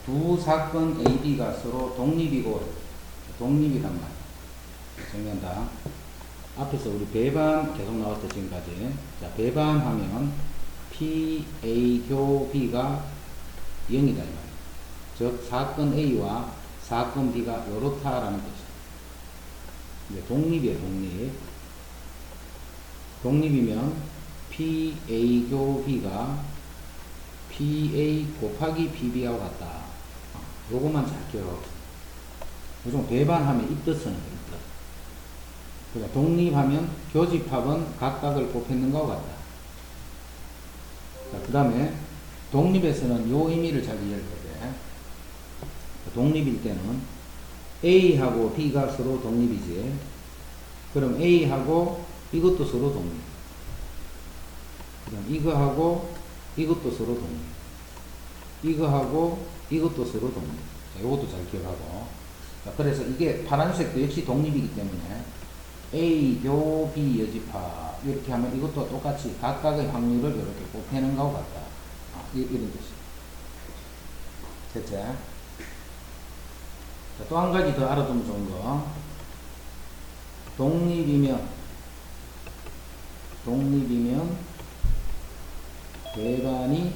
두 사건 AB가 서로 독립이고 독립이란 말이야. 정리한다. 앞에서 우리 배반 계속 나왔죠 지금까지. 자, 배반하면 PA 교 B가 0이다 이 말이야. 즉 사건 A와 사건 B가 요렇다라는 뜻이야. 이제 독립이에요 독립. 독립이면 PA 교 B가 PA 곱하기 PB하고 같다. 요것만 잘 기억하고 있습니다. 요즘 배반하면 이 뜻 쓰는 거예요. 그러니까 독립하면 교집합은 각각을 곱했는 것과 같다. 그 다음에 독립에서는 요 의미를 잘 이해해야 돼. 독립일 때는 A하고 B가 서로 독립이지. 그럼 A하고 이것도 서로 독립. 그다음 이거하고 이것도 서로 독립. 이거하고 이것도 서로 독립. 자, 요것도 잘 기억하고. 자, 그래서 이게 파란색도 역시 독립이기 때문에 A 교 B 여집합 이렇게 하면 이것도 똑같이 각각의 확률을 이렇게 곱해는 것과 같다. 이런 뜻이에요. 됐지? 또 한 가지 더 알아두면 좋은 거. 독립이면 배반이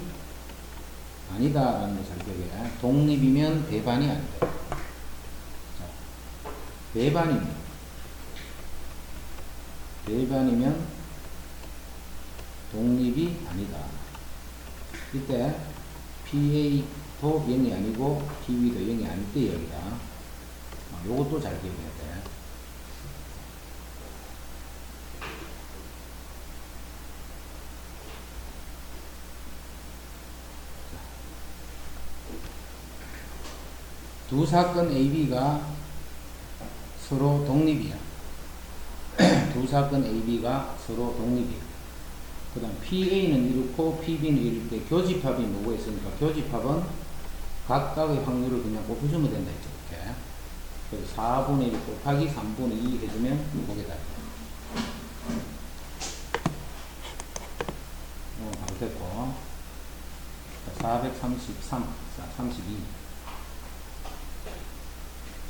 아니다라는 걸 잘 기억해. 독립이면 배반이 아니다. 자, 배반이면 독립이 아니다. 이때 PA도 0이 아니고 PB도 0이 아닐 때 여기다. 요것도 잘 기억해야 돼. 두 사건 AB가 서로 독립이야. 두 사건 AB가 서로 독립이야. 그 다음 PA는 이렇고 PB는 이럴 때 교집합이 뭐가 있으니까 교집합은 각각의 확률을 그냥 곱해주면 된다 했죠. 이렇게. 그래서 4분의 1 곱하기 3분의 2 해주면 거기다. 바로 됐고. 433, 32.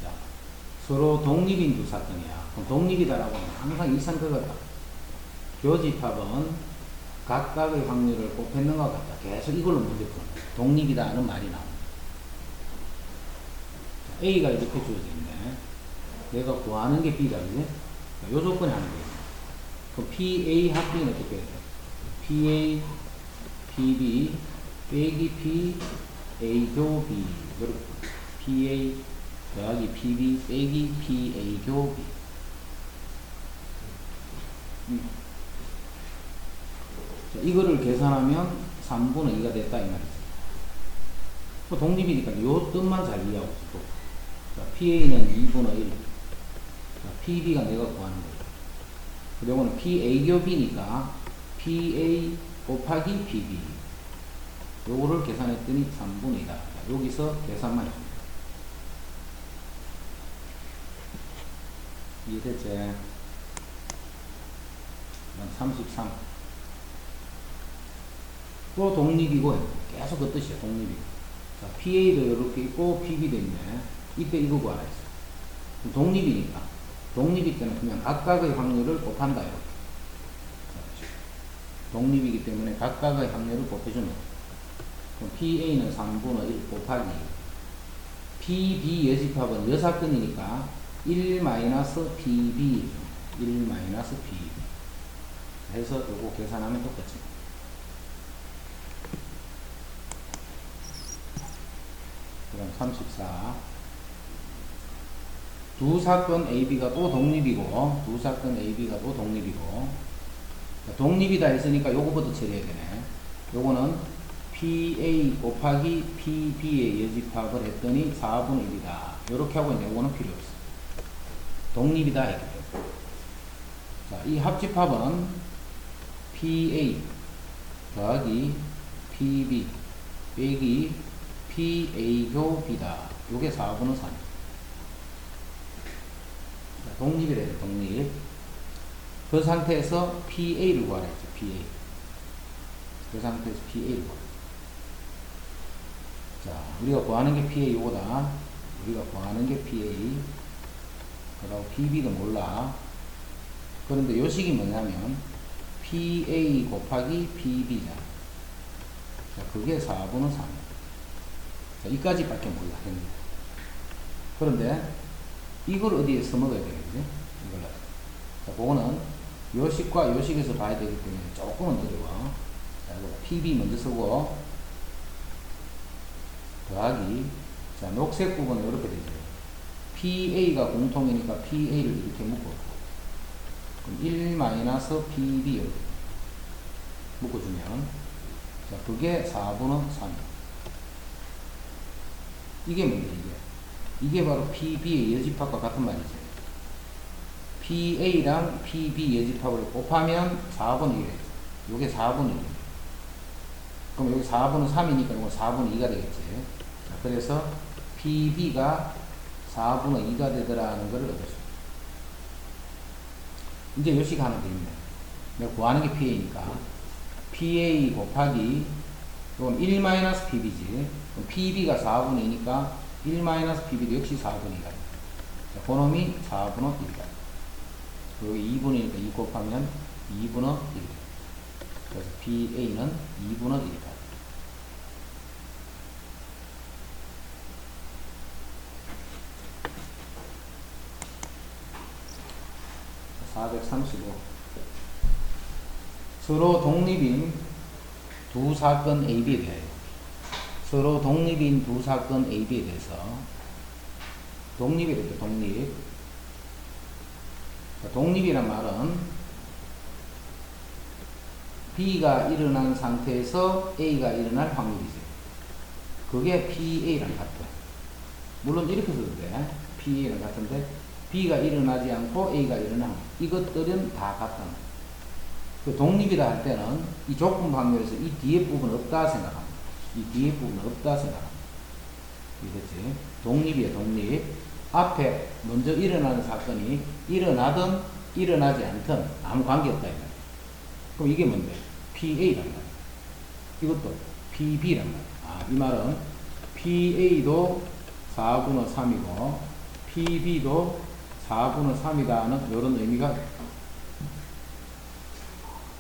자, 서로 독립인 두 사건이야. 그럼 독립이다라고 하면 항상 이 상태가 교집합은 각각의 확률을 곱했는 것 같다. 계속 이걸로 문제 푸는 거야. 독립이다는 말이 나옵니다. A가 이렇게 주어져 있네. 내가 구하는 게 B다, 그지? 요 조건이 하는 거예요. 그럼 PA 합비는 어떻게 해야 돼? PA, PB, 빼기 P, A 교 B. 이렇게. PA 더하기 PB, 빼기 PA 교 B. 자, 이거를 계산하면 3분의 2가 됐다, 이 말이죠. 독립이니까 요 뜻만 잘 이해하고 있어. 자, PA는 2분의 1. 자, PB가 내가 구하는 거예요. 요거는 PA 교 B니까 PA 곱하기 PB. 요거를 계산했더니 3분의 2다. 자, 여기서 계산만 해줍니다. 이해됐지? 33. 또 독립이고, 계속 그 뜻이야, 독립이고. 자, PA도 이렇게 있고, PB도 있네. 이때 이거 구하라 했어. 독립이니까. 독립이 때는 그냥 각각의 확률을 곱한다, 이렇게. 독립이기 때문에 각각의 확률을 곱해주는 거야. 그럼 PA는 3분의 1 곱하기 PB 여집합은 여사건이니까 1 마이너스 PB 1 마이너스 PB 해서 요거 계산하면 똑같지. 그럼 34. 두 사건 AB가 또 독립이고, 두 사건 AB가 또 독립이고, 독립이다 했으니까 요거부터 처리해야 되네. 요거는 PA 곱하기 PB의 여집합을 했더니 4분의 1이다. 요렇게 하고 있는데 요거는 필요 없어. 독립이다 했기 때문에. 자, 이 합집합은 PA 더하기 PB 빼기 PA 교 B다. 요게 4분의 3. 독립이래요, 독립. 그 상태에서 PA를 구하라 했죠, PA. 그 상태에서 PA를 구하라. 자, 우리가 구하는 게 PA 요거다. 우리가 구하는 게 PA. 그다음 PB도 몰라. 그런데 요 식이 뭐냐면 PA 곱하기 PB잖아. 자, 그게 4분의 3. 자, 이까지밖에 몰라. 그런데 이걸 어디에 써먹어야 되겠지? 이걸. 자, 그거는 요식과 요식에서 봐야 되기 때문에 조금은 어려워. 자, 이거 PB 먼저 쓰고 더하기. 자, 녹색 부분은 이렇게 되죠. PA가 공통이니까 PA를 이렇게 묶어. 그럼 1-PB 이렇게 묶어주면, 자, 그게 4분의 3. 이게 뭔데, 이게 바로 PB의 여집합과 같은 말이지. PA랑 PB 여집합을 곱하면 4분의 1이에요. 요게 4분의 1. 그럼 여기 4분의 3이니까 이건 4분의 2가 되겠지. 자, 그래서 PB가 4분의 2가 되더라는 것을 얻었습니다. 이제 요식 하나 더 있네. 내가 구하는 게 PA니까. PA 곱하기, 이건 1-PB지. 그럼 PB가 4분의 2니까 1-PB도 역시 4분의 2가 돼. 자, 그놈이 4분의 1이다. 여기 2분의 1이니까 2 곱하면 2분의 1. 그래서 PA는 2분의 1이다. 자, 435. 서로 독립인 두 사건 AB에 대하여. 서로 독립인 두 사건 AB에 대해서. 독립이랬죠, 독립. 독립이란 말은 B가 일어난 상태에서 A가 일어날 확률이죠. 그게 PA랑 같아. 물론 이렇게 써도 돼. PA랑 같은데 B가 일어나지 않고 A가 일어나는 이것들은 다 같다. 그 독립이다 할 때는 이 조건 확률에서 이 뒤에 부분은 없다 생각합니다. 이 뒤에 부분은 없다 생각합니다. 이거지. 독립이에요, 독립. 앞에 먼저 일어나는 사건이 일어나든 일어나지 않든 아무 관계없다. 그럼 이게 뭔데? PA란 말이야. 이것도 PB란 말이야. 아, 이 말은 PA도 4분의 3이고 PB도 4분의 3이다는 이런 의미가.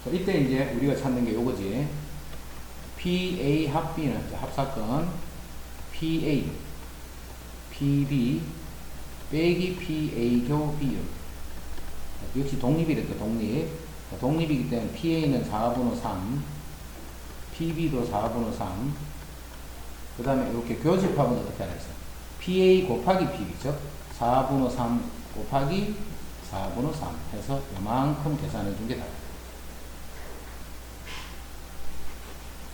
자, 이때 이제 우리가 찾는 게 요거지. PA 합B는 합사건 PA PB 빼기 PA 교 B. 역시 독립이랬죠, 독립. 독립이기 때문에 PA는 4분의 3, PB도 4분의 3. 그 다음에 이렇게 교집합은 어떻게 하라 했어? PA 곱하기 PB, 즉 4분의 3 곱하기 4분의 3 해서 요만큼 계산해 준 게 다.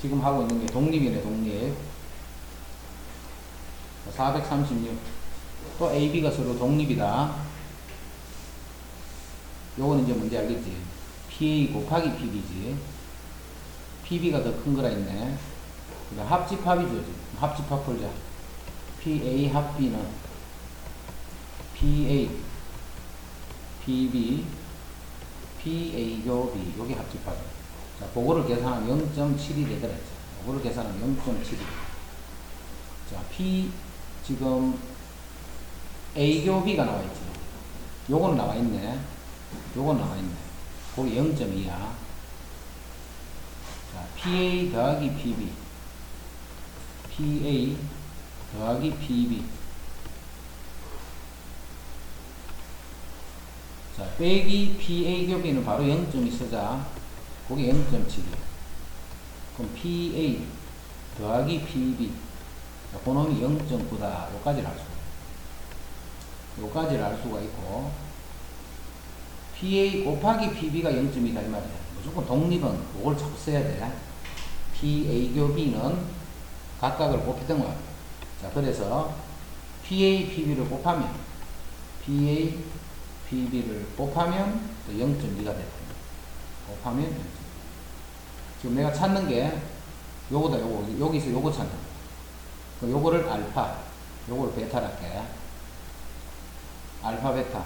지금 하고 있는 게 독립이네, 독립. 436. 또 AB가 서로 독립이다. 요거는 이제 뭔지 알겠지? PA 곱하기 PB지. PB가 더 큰 거라 있네. 그러니까 합집합이죠. 합집합 풀자. PA 합B는 PA, PB, PA 교 B. 요게 합집합. 자, 그거를 계산하면 0.7이 되더라. 그거를 계산하면 0.7이. 자, P, 지금 A 교 B가 나와 있지. 요거는 나와 있네. 요건 나와 있네. 거기 0.2야. 자, PA 더하기 PB. PA 더하기 PB. 자, 빼기 PA 교 B는 바로 0.2 쓰자. 거기 0.7이야. 그럼 PA 더하기 PB. 자, 그놈이 0.9다. 요까지를 알 수가 있고. 요까지를 알 수가 있고. PA 곱하기 PB가 0.2다 이 말이야. 무조건 독립은 그걸 자꾸 써야 돼. PA 교 B는 각각을 곱했던 거야. 자, 그래서 PA PB를 곱하면 PA PB를 곱하면 또 0.2가 됐다. 곱하면 0.2. 지금 내가 찾는 게 요거다. 요거 여기서 요거 찾는 거야. 그럼 요거를 알파, 요거를 베타를 할게. 알파 베타.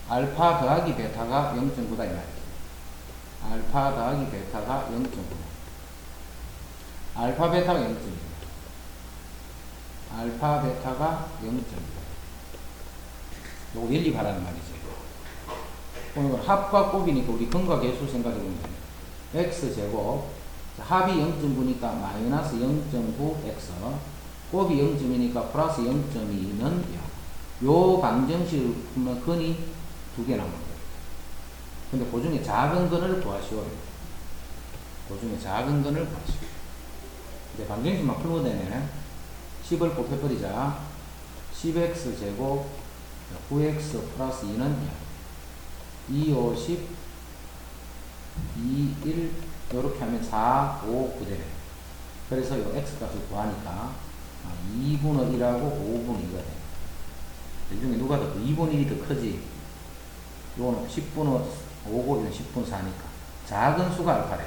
알파 더하기 베타가 0.9다 이 말이야. 알파 더하기 베타가 0.9. 알파 베타가 0.2. 알파 베타가 0.1. 요거 연립하라는 말이죠. 오늘 합과 곱이니까 우리 근과 계수 생각해 보면 돼요. x제곱 합이 0.9니까 마이너스 0.9x 곱이 0.2니까 플러스 0.2는 0. 요 방정식을 풀면 근이 두 개 남은 거예요. 근데 그 중에 작은 근을 구하시오. 그 중에 작은 근을 구하시오. 이제 방정식만 풀면 되네. 10을 곱해버리자. 10x 제곱 9x 플러스 2는 0. 2, 5, 10, 2, 1 이렇게 하면 4, 5, 9 되네. 그래서 이 x값을 구하니까 2분의 1하고 5분의 2가 돼. 이 중에 누가 더 2분의 1이 더 크지? 이거는 10분의 5고 이건 10분의 4니까 작은 수가 알파래.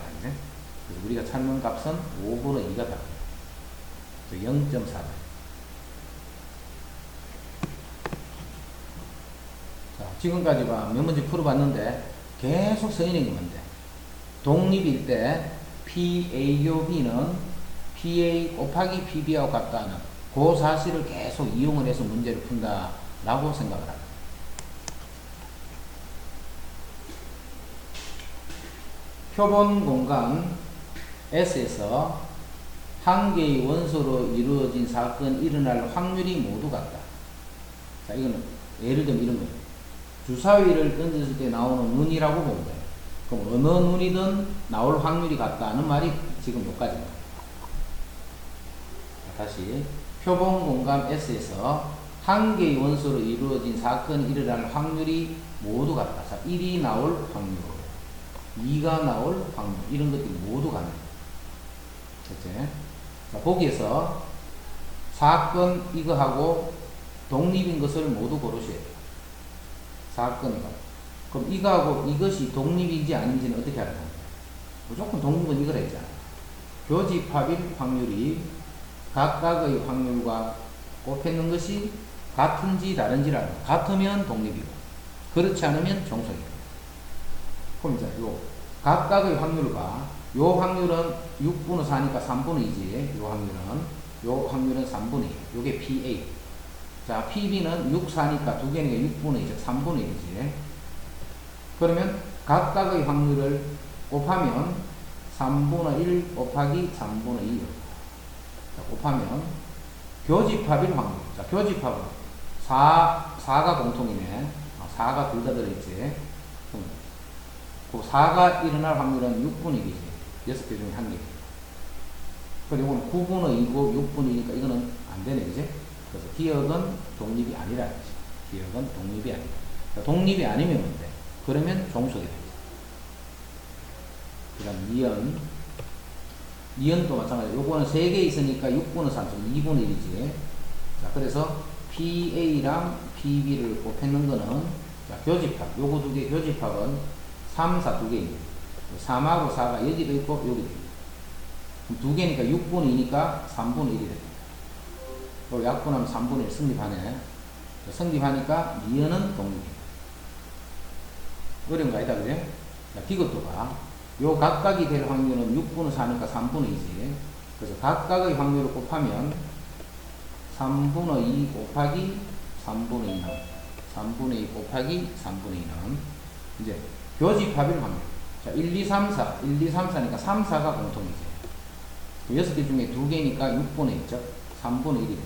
그래서 우리가 찾는 값은 5분의 2가 답이에요. 0.4. 자, 지금까지가 몇 문제 풀어봤는데 계속 서 있는 게 뭔데? 독립일 때 PA교B는 PA 곱하기 PB하고 같다는 그 사실을 계속 이용을 해서 문제를 푼다 라고 생각을 합니다. 표본 공간 S에서 한 개의 원소로 이루어진 사건이 일어날 확률이 모두 같다. 자, 이거는 예를 들면 이런 거예요. 주사위를 던졌을 때 나오는 눈이라고 보면 돼요. 그럼 어느 눈이든 나올 확률이 같다는 말이 지금 여기까지입니다. 다시 표본 공간 S에서 한 개의 원소로 이루어진 사건이 일어날 확률이 모두 같다. 자, 1이 나올 확률, 2가 나올 확률, 이런 것들이 모두 같네. 그치? 자, 거기에서 사건 이거하고 독립인 것을 모두 고르셔야 돼요. 사건이가. 그럼 이거하고 이것이 독립인지 아닌지는 어떻게 알아요? 무조건 독립은 이거라 했잖아요. 교집합일 확률이 각각의 확률과 곱했는 것이 같은지 다른지를 알아요. 같으면 독립이고, 그렇지 않으면 종속이고. 그럼 이제 요 각각의 확률과 요 확률은 6분의 4니까 3분의 2지. 요 확률은 3분의 2. 요게 PA. 자, PB는 6, 4니까 두 개니까 6분의 2, 즉 3분의 1이지. 그러면 각각의 확률을 곱하면 3분의 1 곱하기 3분의 2. 자, 곱하면 교집합일 확률. 자, 교집합은 4가 공통이네. 4가 둘 다 들어있지. 그 4가 일어날 확률은 6분의 1이지. 6개 중에 한 개. 그리고 이거는 9분의 2고 6분의 2니까 이거는 안 되네, 그지? 그래서 기억은 독립이 아니라는 거지. 기억은 독립이 아니다. 그러니까 독립이 아니면 뭔데? 그러면 종속이 되지. 그 다음 니은도 마찬가지로 요거는 3개 있으니까 6분의 3, 2분의 1이지. 자, 그래서 PA랑 PB를 곱했는 거는, 자, 교집합. 요거 두 개 교집합은 3, 4 두 개입니다. 3하고 4가 여기도 있고 여기도 있고. 그럼 두 개니까 6분의 2니까 3분의 1이 됩니다. 또 약분하면 3분의 1 성립하네. 성립하니까 니은은 독립입니다. 어려운 거 아니다, 그래? 자, 이것도 봐. 요 각각이 될 확률은 6분의 4니까 3분의 2지. 그래서 각각의 확률을 곱하면 3분의 2 곱하기 3분의 2는 3분의 2 곱하기 3분의 2는 이제 교집합일 확률. 자, 1, 2, 3, 4. 1, 2, 3, 4니까 3, 4가 공통이지. 6개 중에 2개니까 6분의 1, 즉 3분의 1이 돼.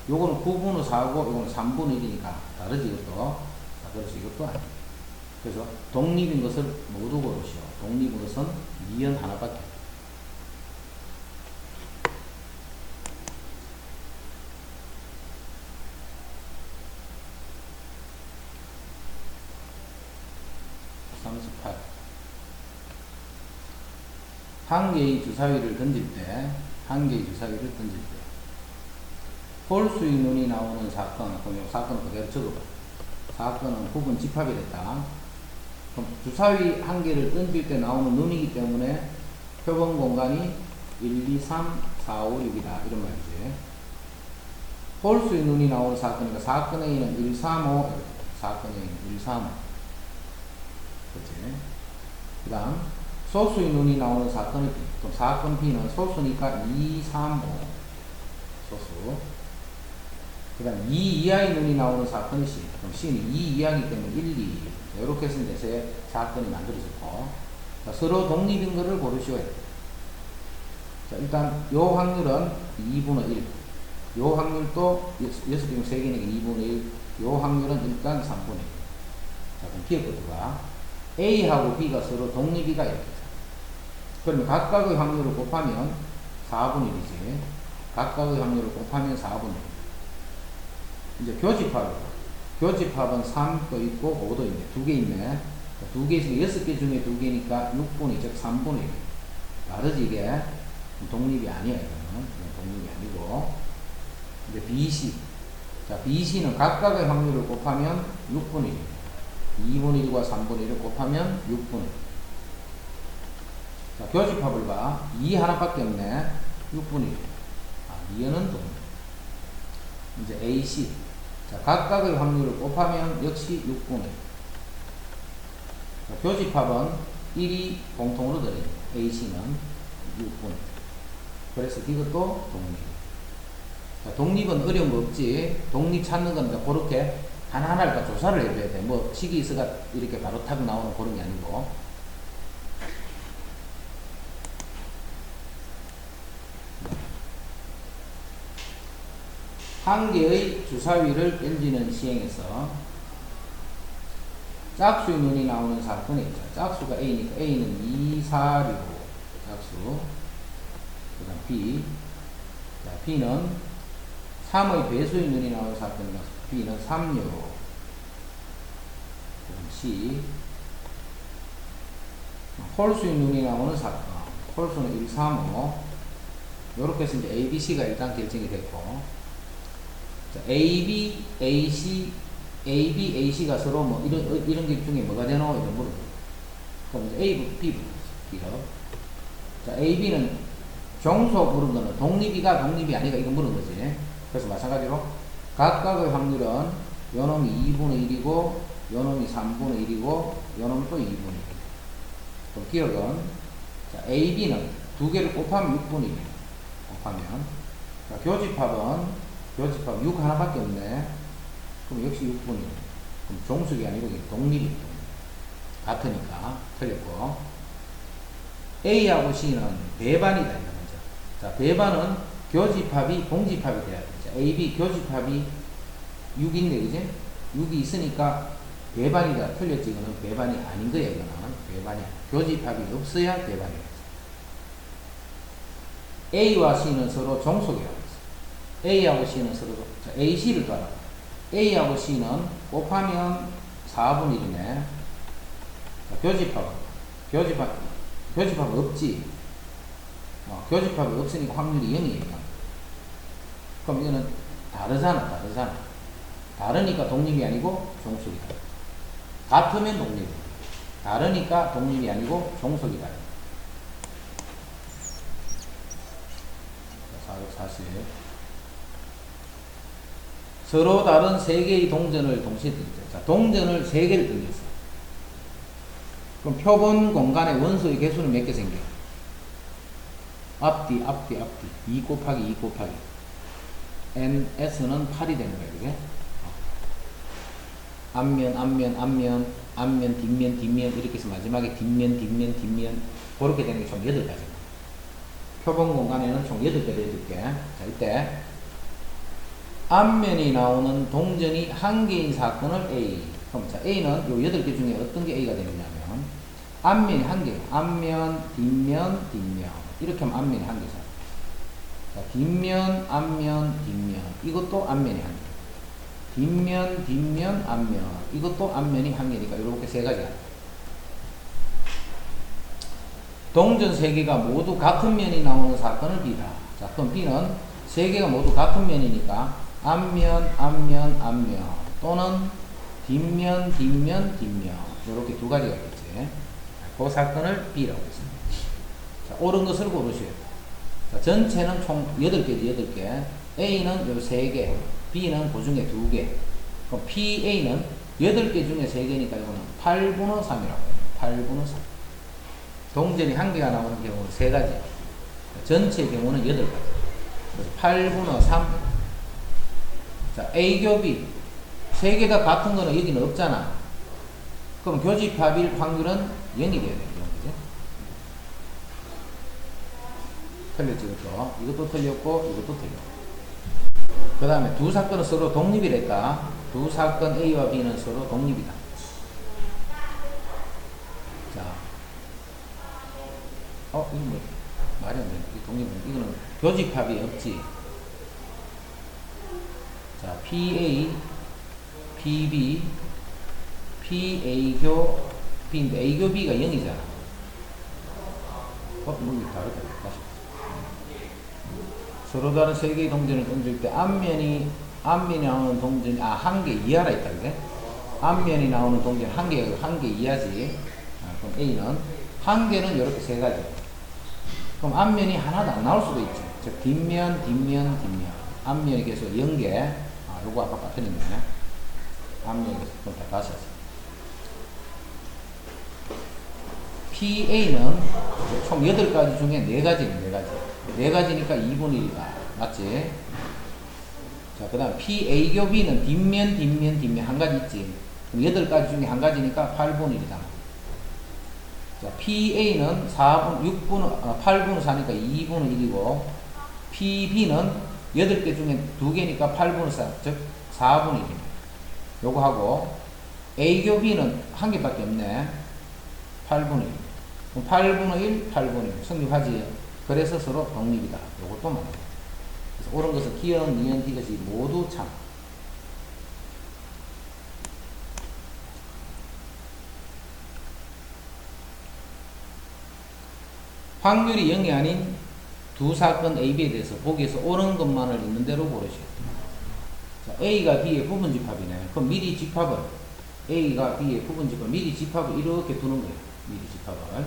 요거는 9분의 4고 요거는 3분의 1이니까 다르지, 이것도. 자, 그래서 이것도 아니에요. 그래서 독립인 것을 모두 고르시오. 독립인 것은 니은 하나밖에 없어요. 한 개의 주사위를 던질 때, 홀수의 눈이 나오는 사건, 그럼 이 사건은 그대로 적어봐. 사건은 부분 집합이 됐다. 그럼 주사위 한 개를 던질 때 나오는 눈이기 때문에 표본 공간이 1, 2, 3, 4, 5, 6이다. 이런 말이지. 홀수의 눈이 나오는 사건이니까 사건 A는 1, 3, 5, 사건 A는 1, 3, 5. 그치? 그 다음, 소수의 눈이 나오는 사건이 B. 그럼 사건 B는 소수니까 2, 3, 5. 소수. 그 다음 2 이하의 눈이 나오는 사건이 C. 그럼 C는 2 이하이기 때문에 1, 2. 이렇게 해서 이제 세 사건이 만들어졌고. 자, 서로 독립인 것을 고르시오. 자, 일단 요 확률은 2분의 1. 요 확률도 6개 중 3개니까 2분의 1. 요 확률은 일단 3분의 1. 자, 그럼 기억부터가 A하고 B가 서로 독립이가 이렇게. 그러면 각각의 확률을 곱하면 4분의 1이지. 각각의 확률을 곱하면 4분의 1. 이제 교집합은 3도 있고 5도 있네. 2개 있네. 2개 있으니까 6개 중에 2개니까 6분의 2, 즉 3분의 1. 다르지 이게? 독립이 아니야 이거는. 독립이 아니고. 이제 BC. 자, BC는 각각의 확률을 곱하면 6분의 1. 2분의 1과 3분의 1을 곱하면 6분의 1. 자, 교집합을 봐. 2 하나밖에 없네. 6분의 1. 아, 2는 독립. 이제 AC. 자, 각각의 확률을 곱하면 역시 6분의 1. 자, 교집합은 1이 공통으로 들어있네. AC는 6분의 1. 그래서 이것도 독립. 자, 독립은 어려운 거 없지. 독립 찾는 건 그렇게 하나하나를 다 조사를 해줘야 돼. 뭐, 식이 있어가 이렇게 바로 탁 나오는 그런 게 아니고. 한 개의 주사위를 던지는 시행에서 짝수의 눈이 나오는 사건이 있죠. 짝수가 A니까 A는 2, 4, 6 짝수. 그 다음 B. 자, B는 3의 배수의 눈이 나오는 사건이라서 B는 3, 6. 그 다음 C. 홀수의 눈이 나오는 사건. 홀수는 1, 3, 5. 요렇게 해서 이제 A, B, C가 일단 결정이 됐고. 자, A, B, A, C, A, B, A, C가 서로 뭐 이런 게 중에 뭐가 되노? 이런 물어보고. 그럼 이제 A부터 B부터. B로. 자, A, B는 정수 물은 거는 독립이가 독립이 아니가 이거 물은 거지. 그래서 마찬가지로 각각의 확률은 요 놈이 2분의 1이고 요 놈이 3분의 1이고 요 놈이 또 2분의 1. 그럼 기억은 자, A, B는 두 개를 곱하면 6분의 1. 곱하면 자, 교집합 6 하나밖에 없네. 그럼 역시 6분의 1. 그럼 종수기 아니고 독립이 같으니까 틀렸고. A하고 C는 배반이다. 이거 먼저. 자, 배반은 교집합이 공집합이 돼야 돼. 자, A, B 교집합이 6인데, 그지? 6이 있으니까 배반이다. 틀렸지. 이거는 배반이 아닌 거야. 이거는 배반이야. 교집합이 없어야 배반이야. A와 C는 서로 종속이라고 했어. A하고 C는 서로, 자, A, C를 따라. A하고 C는 곱하면 4분의 1이네. 자, 교집합 없지. 교집합이 없으니까 확률이 0이에요. 그럼 이거는 다르잖아. 다르니까 독립이 아니고 종속이다. 같으면 독립. 다르니까 독립이 아니고 종속이다. 440. 서로 다른 3개의 동전을 동시에 던져. 자, 동전을 3개를 던졌어. 그럼 표본 공간의 원소의 개수는 몇 개 생겨? 앞뒤. 2 곱하기 2 곱하기. NS는 8이 되는 거야, 그게? 앞면, 뒷면, 이렇게 해서 마지막에 뒷면. 그렇게 되는 게 총 8가지. 표본 공간에는 총 8개. 자, 이때. 앞면이 나오는 동전이 한 개인 사건을 A. 그럼 자, A는 요 8개 중에 어떤 게 A가 되느냐면, 앞면이 한 개. 앞면, 뒷면. 이렇게 하면 앞면이 한 개잖아. 자, 뒷면, 앞면. 이것도 앞면이 한 개. 뒷면, 앞면. 이것도 앞면이 한 개니까 이렇게 3가지야. 동전 3개가 모두 같은 면이 나오는 사건을 B다. 자, 그럼 B는 3개가 모두 같은 면이니까 앞면. 또는 뒷면. 이렇게 2가지가 있겠지. 그 사건을 B라고 했습니다. 자, 옳은 것을 고르셔야 돼. 자, 전체는 총 8개지, 8개. A는 요 3개, B는 그 중에 2개. 그럼 PA는 8개 중에 3개니까 이거는 8분의 3이라고 해요. 8분의 3. 동전이 한 개가 나오는 경우는 3가지. 전체 경우는 8가지. 8분의 3. 자, A교 B. 세 개 다 같은 거는 여기는 없잖아. 그럼 교집합일 확률은 0이 돼야 되는 거죠. 틀렸지, 그렇죠? 이것도 틀렸고, 이것도 틀렸고. 그 다음에 두 사건은 서로 독립이랬다. 두 사건 A와 B는 서로 독립이다. 자, 이건 뭐, 말이 안 되네. 이 독립은, 이거는 교집합이 없지. 자, PA, PB, PA교 B인데 A교 B가 0이잖아. 뭔가 다르다. 다시. 서로 다른 세 개의 동전을 던질 때 앞면이 나오는 동전이 한 개 이하라 있다, 그래? 앞면이 나오는 동전 한 개 이하지. 그럼 A는 한 개는 이렇게 세 가지. 그럼 앞면이 하나도 안 나올 수도 있지. 즉 뒷면. 앞면이 계속 0개. 요거 아까 빠뜨렸네. 앞면이 계속 다시 하세요. PA는 총 8가지 중에 4가지네, 4가지. 4가지니까 2분의 1이다. 맞지? 자, 그 다음 PA교 B는 뒷면 한 가지 있지. 그럼 8가지 중에 한 가지니까 8분의 1이다. 자, PA는 8분의 4니까 2분의 1이고, PB는 8개 중에 2개니까 8분의 4, 즉 4분의 1이네. 요거 하고, A교 B는 한 개밖에 없네. 8분의 1. 그럼 8분의 1, 8분의 1. 성립하지. 그래서 서로 독립이다. 요것도 맞네. 그래서 옳은 것은 기억, 니은, 이것이 모두 참. 확률이 0이 아닌 두 사건 A, B에 대해서 보기에서 옳은 것만을 있는 대로 고르시오. 자, A가 B의 부분집합이네. 그럼 미리 집합을, A가 B의 부분집합, 미리 집합을 이렇게 두는 거예요. 미리 집합을.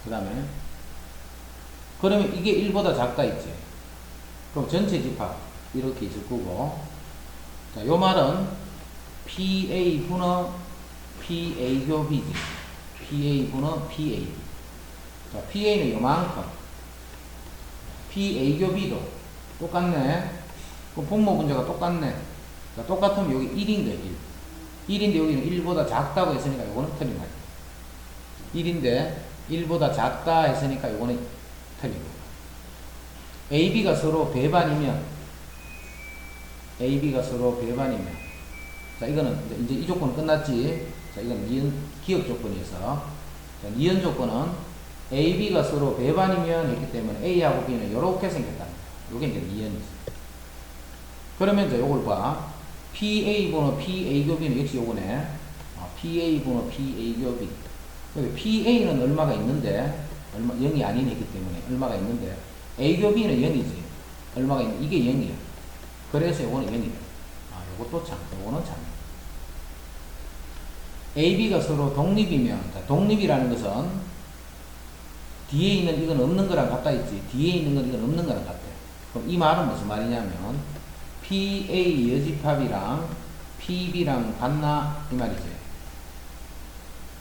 그 다음에, 그러면 이게 1보다 작다 있지. 그럼 전체 집합, 이렇게 있을 거고. 자, 요 말은 PA 분의 PA교 B지. PA 분의 PAB. 자, PA는 요만큼. PA교 B도 똑같네. 그럼 분모 분자가 똑같네. 자, 똑같으면 여기 1인 거야, 1. 1인데 여기는 1보다 작다고 했으니까 요거는 틀린 거야. 1인데 1보다 작다 했으니까 요거는 틀린 거야. AB가 서로 배반이면, 자, 이거는 이제 이 조건은 끝났지. 자, 이건 기억 조건이어서. 자, 니은 조건은 AB가 서로 배반이면 했기 때문에 A하고 B는 이렇게 생겼다. 요게 이제 니은이지. 그러면 이제 요걸 봐. PA 번호 PA교 B는 역시 요거네. PA 번호 PA교 B. 근데 PA는 얼마가 있는데, 0이 아닌 했기 때문에 얼마가 있는데, A교 B는 0이지. 얼마가 있는, 이게 0이야. 그래서 요거는 0이다. 요것도 참, 요거는 참. AB가 서로 독립이면, 자, 독립이라는 것은 뒤에 있는 이건 없는 거랑 같다 있지. 뒤에 있는 건 이건 없는 거랑 같아. 그럼 이 말은 무슨 말이냐면, PA 여집합이랑 PB랑 같나? 이 말이지.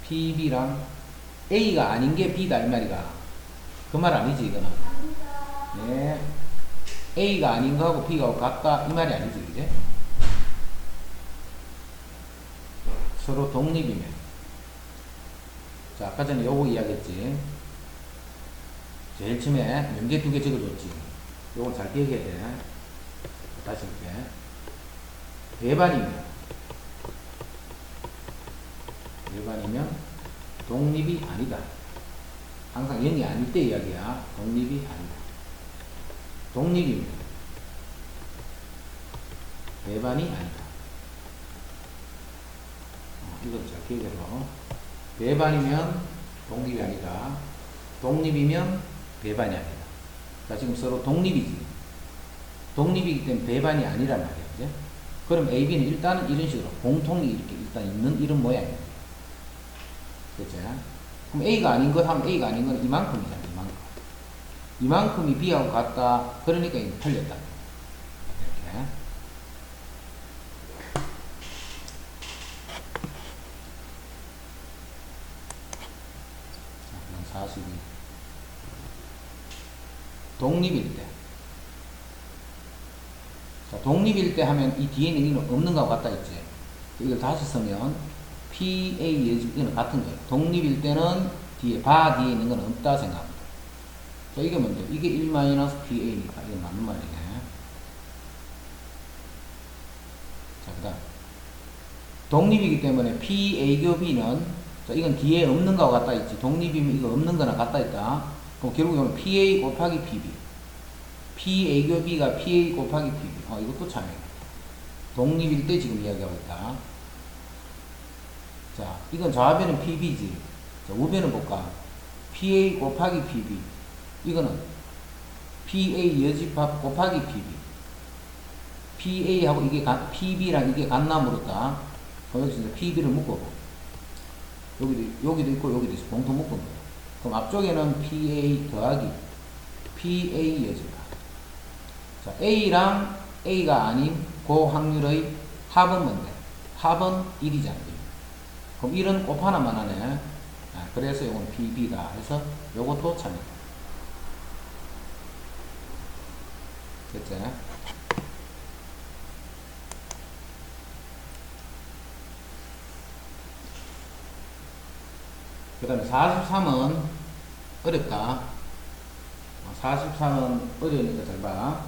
PB랑 A가 아닌 게 B다 이 말이가. 그 말 아니지 이거는. 네. A가 아닌 거하고 B가 같다 이 말이 아니지 그제? 서로 독립이면. 자, 아까 전에 요거 이야기했지. 제일 처음에 문제 2개 적어줬지. 요건 잘 기억해야 돼. 다시 볼게. 배반이면 독립이 아니다. 항상 0이 아닐 때 이야기야. 독립이 아니다. 독립이면 배반이 아니다. 이건 잘 기억해서. 배반이면 독립이 아니다. 독립이면 배반이 아니다. 자, 지금 서로 독립이지. 독립이기 때문에 배반이 아니란 말이야. 그제? 그럼 AB는 일단은 이런 식으로 공통이 이렇게 일단 있는 이런 모양이야. 그치? 그럼 A가 아닌 것 하면 A가 아닌 건 이만큼이잖아. 이만큼이 B하고 같다. 그러니까 이제 틀렸다. 이렇게. 42. 독립일 때. 자, 독립일 때 하면 이 뒤에 있는 이는 없는 거하고 같다 했지. 이걸 다시 쓰면 PA 여집 이는 같은 거예요. 독립일 때는 뒤에 뒤에 있는 건 없다 생각합니다. 자, 이게 뭔데? 이게 1-PA니까 이게 맞는 말이네. 자, 그 다음 독립이기 때문에 PA-B는 자, 이건 뒤에 없는 거하고 같다 했지. 독립이면 이거 없는 거나 같다 했다. 그럼 결국에는 PA 곱하기 PB. PA-B가 PA 곱하기 PB. 이것도 참이네. 독립일 때 지금 이야기하고 있다. 자, 이건 좌변은 PB지. 자, 우변은 볼까? PA 곱하기 PB. 이거는 PA 여집합 곱하기 PB. PA하고 이게 PB랑 이게 같나 물었다. 그럼 여기서 PB를 묶어보. 여기도 있고 여기도 있어. 봉투 묶은 거야. 그럼 앞쪽에는 PA 더하기 PA 여집합. 자, A랑 A가 아닌 그 확률의 합은 뭔데? 합은 1이잖아. 그럼 1은 곱 하나만 하네. 그래서 이건 PB다. 해서 요것도 참이다. 됐지? 그 다음에 43은 어렵다. 43은 어려우니까 잘 봐.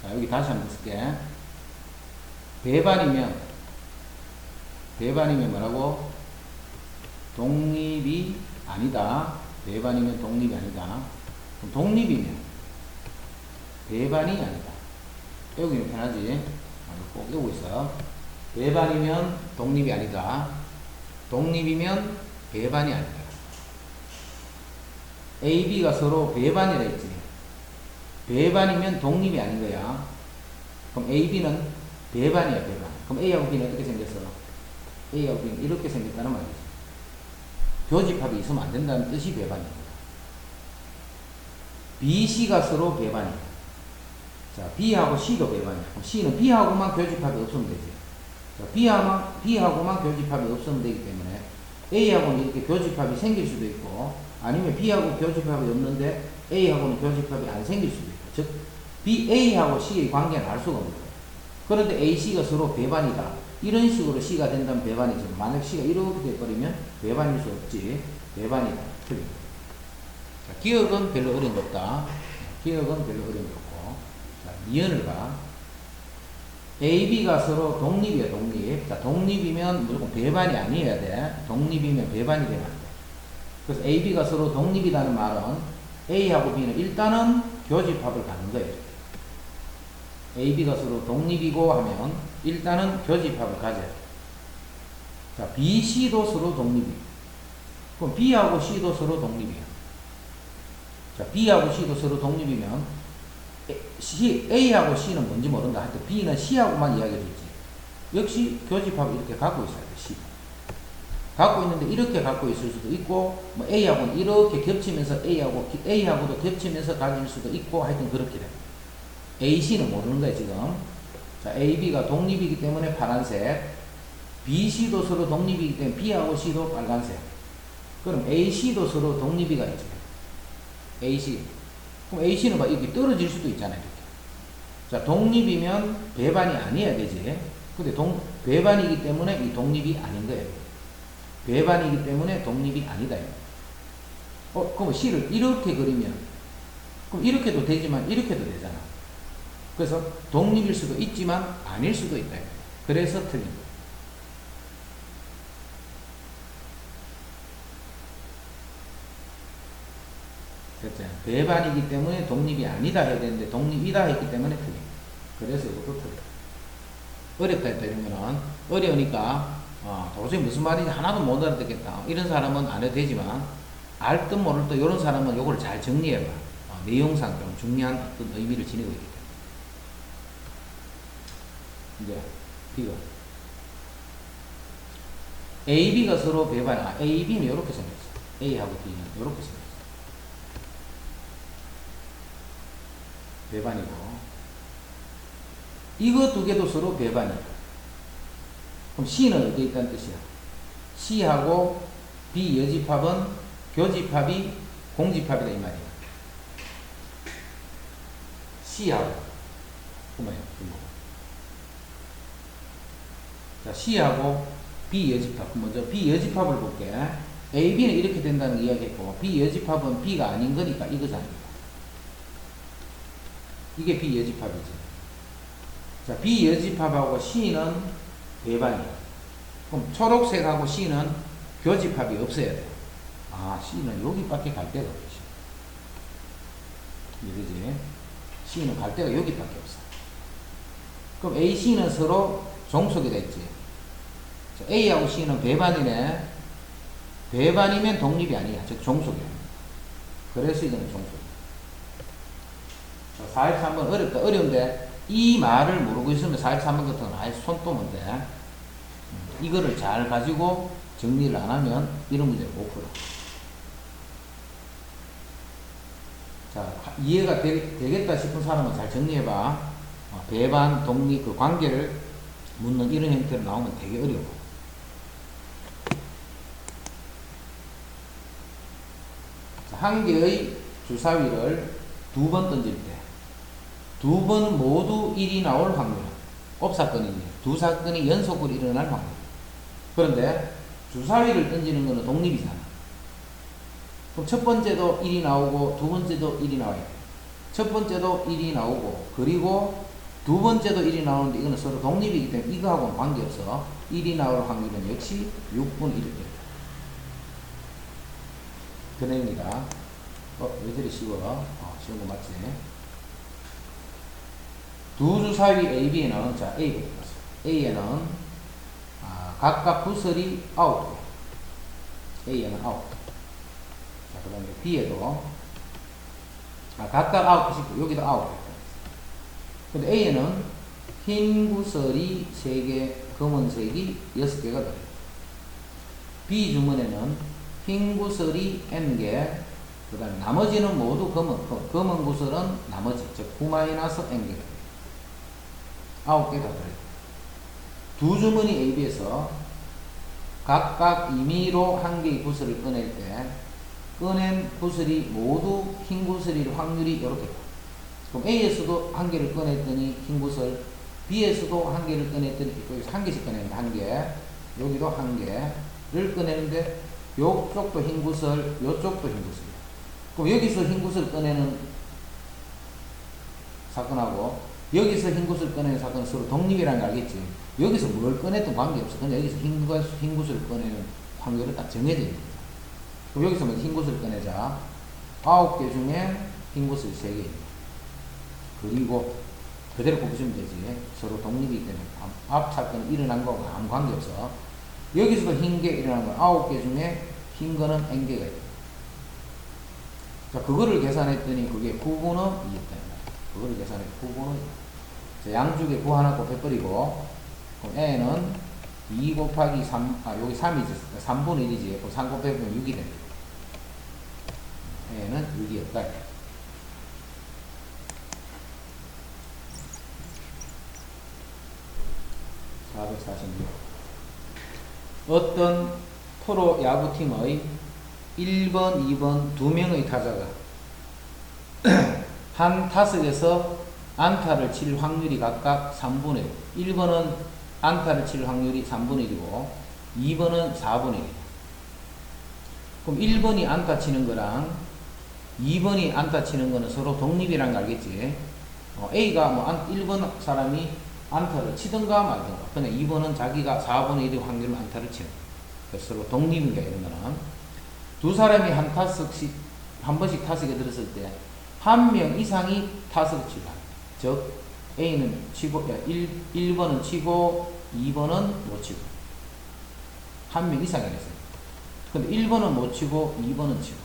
자, 여기 다시 한번 쓸게. 배반이면 뭐라고? 독립이 아니다. 배반이면 독립이 아니다. 그럼 독립이면 배반이 아니다. 여기는 편하지? 꼭 외우고 있어. 배반이면 독립이 아니다. 독립이면 배반이 아니다. A, B가 서로 배반이라 했지. 배반이면 독립이 아닌 거야. 그럼 A, B는 배반이야, 배반. 그럼 A하고 B는 어떻게 생겼어? A하고 B는 이렇게 생겼다는 말이지. 교집합이 있으면 안 된다는 뜻이 배반입니다. B, C가 서로 배반이야. 자, B하고 C도 배반이야. 그럼 C는 B하고만 교집합이 없으면 되지. 자, B하고만 교집합이 없으면 되기 때문에 A하고는 이렇게 교집합이 생길 수도 있고, 아니면 B하고 교집합이 없는데 A하고는 교집합이 안 생길 수도 있고, 즉 A하고 C의 관계는 알 수가 없는 거예요. 그런데 A, C가 서로 배반이다. 이런 식으로 C가 된다면 배반이지만, 만약 C가 이렇게 돼버리면 배반일 수 없지. 배반이다. 틀립니다. 자, 기억은 별로 어려운 거 없다. 기억은 별로 어려운 거 없고. 자, 니은을 봐. A, B가 서로 독립이야, 독립. 자, 독립이면 무조건 배반이 아니어야 돼. 독립이면 배반이 되면 안 돼. 그래서 A, B가 서로 독립이라는 말은 A하고 B는 일단은 교집합을 갖는 거예요. A, B가 서로 독립이고 하면 일단은 교집합을 가져요. 자, B, C도 서로 독립이에요. 그럼 B하고 C도 서로 독립이에요. 자, B하고 C도 서로 독립이면 A하고 C는 뭔지 모른다. 하여튼 B는 C하고만 이야기해 줬지. 역시 교집합을 이렇게 갖고 있어야 돼. C. 갖고 있는데 이렇게 갖고 있을 수도 있고, 뭐 A하고는 이렇게 겹치면서 A하고도 겹치면서 가질 수도 있고, 하여튼 그렇게 돼. A, C는 모르는 거야, 지금. 자, A, B가 독립이기 때문에 파란색. B, C도 서로 독립이기 때문에 B하고 C도 빨간색. 그럼 A, C도 서로 독립이가 있지. A, C. 그럼 A, C는 봐, 이렇게 떨어질 수도 있잖아요, 이렇게. 자, 독립이면 배반이 아니어야 되지. 근데 배반이기 때문에 이 독립이 아닌 거예요. 배반이기 때문에 독립이 아니다. 그럼 C를 이렇게 그리면, 그럼 이렇게도 되지만 이렇게도 되잖아. 그래서 독립일 수도 있지만 아닐 수도 있다. 그래서 틀립니다. 됐죠? 배반이기 때문에 독립이 아니다 해야 되는데 독립이다 했기 때문에 틀립니다. 그래서 이것도 틀립니다. 어렵다 했다 이러면은, 어려우니까 도저히 무슨 말인지 하나도 못 알아듣겠다. 이런 사람은 안 해도 되지만, 알 듯 모를 듯 이런 사람은 이걸 잘 정리해봐. 내용상 좀 중요한 어떤 의미를 지니고 있기 때문에. 이제, B가. A, B가 서로 배반, A, B는 이렇게 생겼어. A하고 B는 이렇게 생겼어. 배반이고. 이거 두 개도 서로 배반이야. 그럼 C는 어디에 있다는 뜻이야? C하고 B 여집합은 교집합이 공집합이다 이 말이야. C하고 그만이야. 자, C하고 B 여집합. 먼저 B 여집합을 볼게. A, B는 이렇게 된다는 이야기했고, B 여집합은 B가 아닌 거니까 이거잖아요. 이게 B 여집합이지. 자, B 여집합하고 C는 배반이야. 그럼 초록색하고 C는 교집합이 없어야 돼. 아, C는 여기밖에 갈 데가 없지. 이러지. C는 갈 데가 여기밖에 없어. 그럼 A, C는 서로 종속이 됐지. 자, A하고 C는 배반이네. 배반이면 독립이 아니야. 즉 종속이야. 그래서 이거는 종속이야. 자, 43번 어렵다. 어려운데 이 말을 모르고 있으면 43번 같은 건 아예 손도면 돼. 이거를 잘 가지고 정리를 안 하면 이런 문제를 못 풀어. 자, 이해가 되겠다 싶은 사람은 잘 정리해봐. 배반, 독립, 그 관계를 묻는 이런 형태로 나오면 되게 어려워. 자, 한 개의 주사위를 두 번 던질 때, 두 번 모두 1이 나올 확률은, 옵사건이니, 두 사건이 연속으로 일어날 확률. 그런데 주사위를 던지는 것은 독립이잖아. 그럼 첫 번째도 1이 나오고 두 번째도 1이 나와야 돼. 첫 번째도 1이 나오고 그리고 두 번째도 1이 나오는데 이거는 서로 독립이기 때문에 이거하고는 관계없어. 1이 나올 확률은 역시 6분의 1일 때. 그 내용이다. 왜 저리 쉬워? 쉬운 거 맞지? 두 주사위 A, B에는, 자, A부터 봤어. A에는, 각각 구설이 9개. A에는 9개. 자, 그 다음에 B에도, 각각 9개씩, 여기도 9개. 근데 A에는 흰 구설이 3개, 검은색이 6개가 들어요. B 주문에는 흰 구설이 N개, 그 다음에 나머지는 모두 검은 구설은 나머지, 즉 9-N개가 돼요. 9개 다 들어요. 두 주머니 AB에서 각각 임의로 한 개의 구슬을 꺼낼 때 꺼낸 구슬이 모두 흰 구슬일 확률이 이렇게. 그럼 A에서도 한 개를 꺼냈더니 흰 구슬, B에서도 한 개를 꺼냈더니 여기서 한 개씩 꺼내는데 한 개, 여기도 한 개를 꺼내는데 요쪽도 흰 구슬, 요쪽도 흰 구슬. 그럼 여기서 흰 구슬 꺼내는 사건하고 여기서 흰 구슬 꺼내는 사건은 서로 독립이라는 거 알겠지? 여기서 뭘 꺼냈든 관계없어. 근데 여기서 흰 구슬 꺼내는 확률은 딱 정해져 있는 거야. 그럼 여기서 흰 구슬 꺼내자. 9개 중에 흰 구슬이 3개. 그리고 그대로 꼽으시면 되지. 서로 독립이기 때문에 앞 사건은 일어난 거고 아무 관계없어. 여기서도 흰 게 일어난 거 9개 중에 흰 거는 N개가 있다. 자, 그거를 계산했더니 그게 9분의 2였다. 그거를 계산해 9분의 2. 자, 양쪽에 9 하나 곱해버리고, 그럼 N은 2 곱하기 3, 여기 3이지. 3분의 1이지. 그럼 3 곱해보면 6이 됩니다. N은 6이었다. 어떤 프로 야구팀의 1번, 2번 두 명의 타자가 한 타석에서 안타를 칠 확률이 각각 3분의 1. 1번은 안타를 칠 확률이 3분의 1이고 2번은 4분의 1. 그럼 1번이 안타 치는 거랑 2번이 안타 치는 거는 서로 독립이란 거 알겠지? A가 1번 사람이 안타를 치든가 말든가. 근데 2번은 자기가 4분의 1의 확률로 안타를 치는 거야. 그래서 서로 독립인가 이런 거는. 두 사람이 한 번씩 타석에 들었을 때 한 명 이상이 타석을 치고, 즉 A는 치고 1번은 치고 2번은 못 치고 한 명 이상이 됐어요. 근데 1번은 못 치고 2번은 치고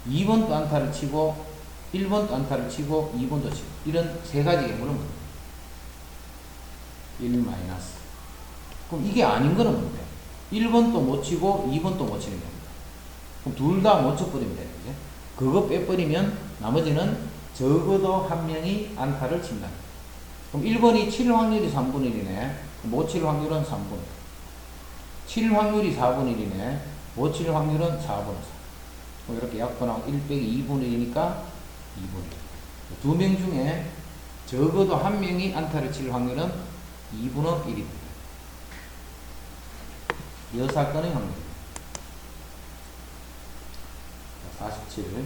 2번도 안타를 치고 1번도 안타를 치고 2번도 치고 이런 세 가지 경우는 뭔데? 1 마이너스. 그럼 이게 아닌 거는 뭔데? 1번도 못 치고 2번도 못 치는 겁니다. 그럼 둘 다 못 쳐버리면 되는 거지. 그거 빼버리면 나머지는 적어도 한 명이 안타를 친다. 그럼 1번이 칠 확률이 3분의 1이네. 못 칠 확률은 3분의 1. 칠 확률이 4분의 1이네. 못 칠 확률은 4분의 4. 이렇게 약분하고 1 빼기 2분의 1이니까 2분의 1. 두 명 중에 적어도 한 명이 안타를 칠 확률은 2분의 1입니다. 여사건의 확률. 47.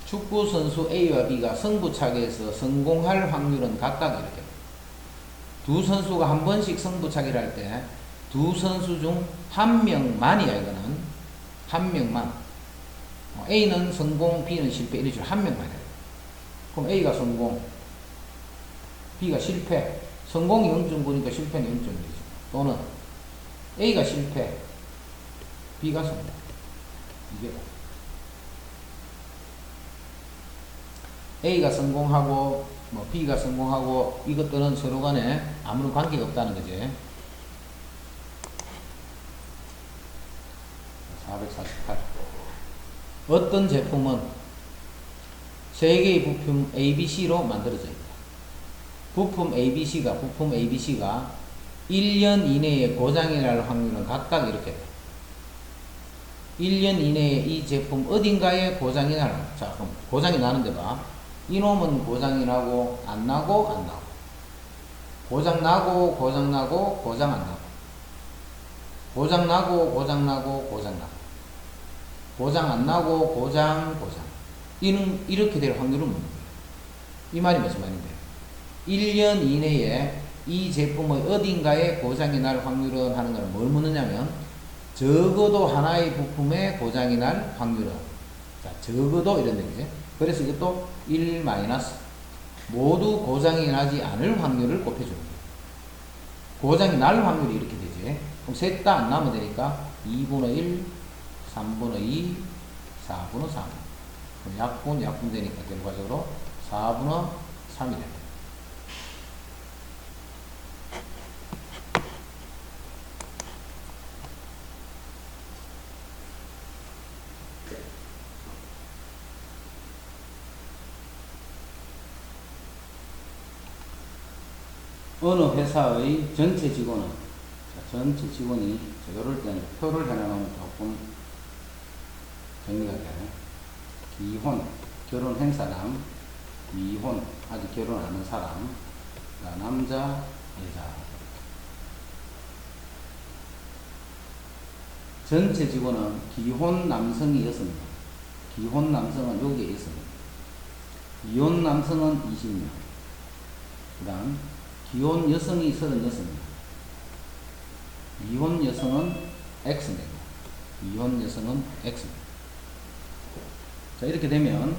축구 선수 A와 B가 승부차기에서 성공할 확률은 같다. 이렇게. 두 선수가 한 번씩 승부차기를 할 때 두 선수 중 한 명만이야. 이거는 한 명만. A는 성공, B는 실패. 이런 식으로 한 명만 해요. 그럼 A가 성공, B가 실패. 성공이 0.9니까 실패는 0.1이죠. 또는 A가 실패, B가 성공. 이게 A가 성공하고 뭐 B가 성공하고 이것들은 서로 간에 아무런 관계가 없다는 거지. 448. 어떤 제품은 3개의 부품 ABC로 만들어져 있다. 부품 ABC가 1년 이내에 고장이 날 확률은 각각 이렇게 돼. 1년 이내에 이 제품 어딘가에 고장이 나는. 자, 그럼 고장이 나는데 봐. 이놈은 고장이 나고 안 나고 안 나고. 고장 나고 고장 나고 고장 안 나고. 고장 나고 고장 나고 고장 나고. 고장 안 나고 고장. 이렇게 될 확률은 뭡니까? 이 말이 무슨 말인데? 1년 이내에 이 제품의 어딘가에 고장이 날 확률은 하는 거는 뭘 묻느냐면 적어도 하나의 부품에 고장이 날 확률은. 자, 적어도 이런 얘기지. 그래서 이것도 1 마이너스 모두 고장이 나지 않을 확률을 곱해주는 거예요. 고장이 날 확률이 이렇게 되지. 그럼 셋 다 안 나면 되니까 2분의 1, 3분의 2, 4분의 3. 그럼 약분 되니까 결과적으로 4분의 3이 됩니다. 어느 회사의 전체 직원은, 전체 직원이, 이럴 때는 표를 해놔놓으면 조금 정리가 돼. 기혼, 결혼한 사람, 미혼, 아직 결혼 안 한 사람, 남자, 여자. 전체 직원은 기혼 남성이 6명, 기혼 남성은 여기에 있습니다. 미혼 남성은 20명, 그 다음 기혼 여성이 36명, 미혼 여성은 X입니다. 미혼 여성은 X입니다. 자, 이렇게 되면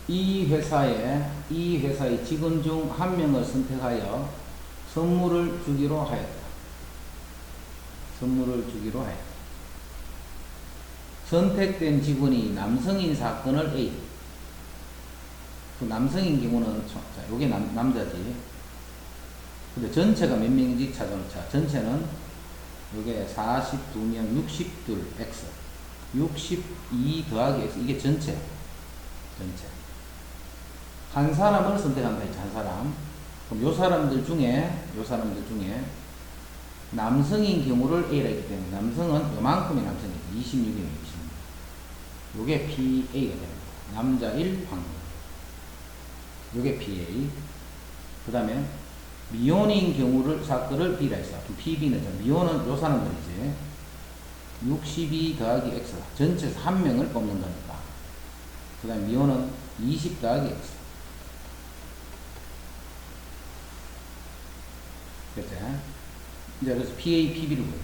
이 회사의 직원 중 한 명을 선택하여 선물을 주기로 하였다. 선물을 주기로 하였다. 선택된 직원이 남성인 사건을 A. 그 남성인 경우는, 자, 요게 남자지. 근데 전체가 몇 명인지 찾아놓자. 전체는 요게 42명, 60둘 X. 62 더하기 X. 이게 전체. 한 사람을 선택한다 했지, 한 사람. 그럼 요 사람들 중에 남성인 경우를 A라 했기 때문에 남성은 요만큼의 남성이죠. 26이면 26. 요게 PA가 됩니다. 남자 1 확률. 요게 PA. 그 다음에 미혼인 경우를 사건을 B라 했어. PB는 미혼은 요 사람들이지. 62 더하기 X. 전체에서 한 명을 뽑는 거니까. 그 다음에 미혼은 20 더하기 X. 그치? 이제 그래서 PA, PB를 보여요.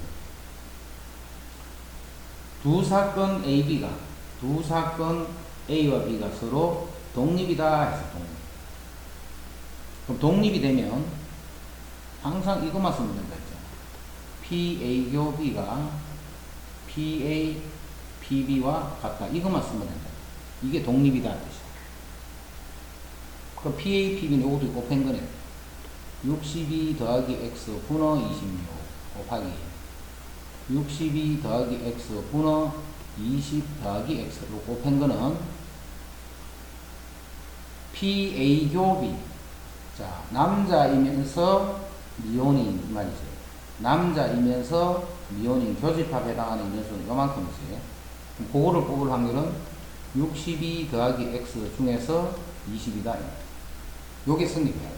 두 사건 A와 B가 서로 독립이다 해서 독립. 그럼 독립이 되면 항상 이것만 쓰면 된다 했잖아. PA 교 B가 PA, PB와 같다. 이것만 쓰면 된다. 이게 독립이다 뜻이야. 그럼 PA, PB는 요것도 곱한 거네. 62 더하기 X 분의 26 곱하기 62 더하기 X 분의 20 더하기 X로 곱한 거는 PA 교 B. 자, 남자이면서 미혼인 말이지. 남자이면서 미혼인 교집합에 해당하는 인연수는 요만큼이지. 그럼 그거를 뽑을 확률은 62 더하기 X 중에서 20이다. 요게 성립해요.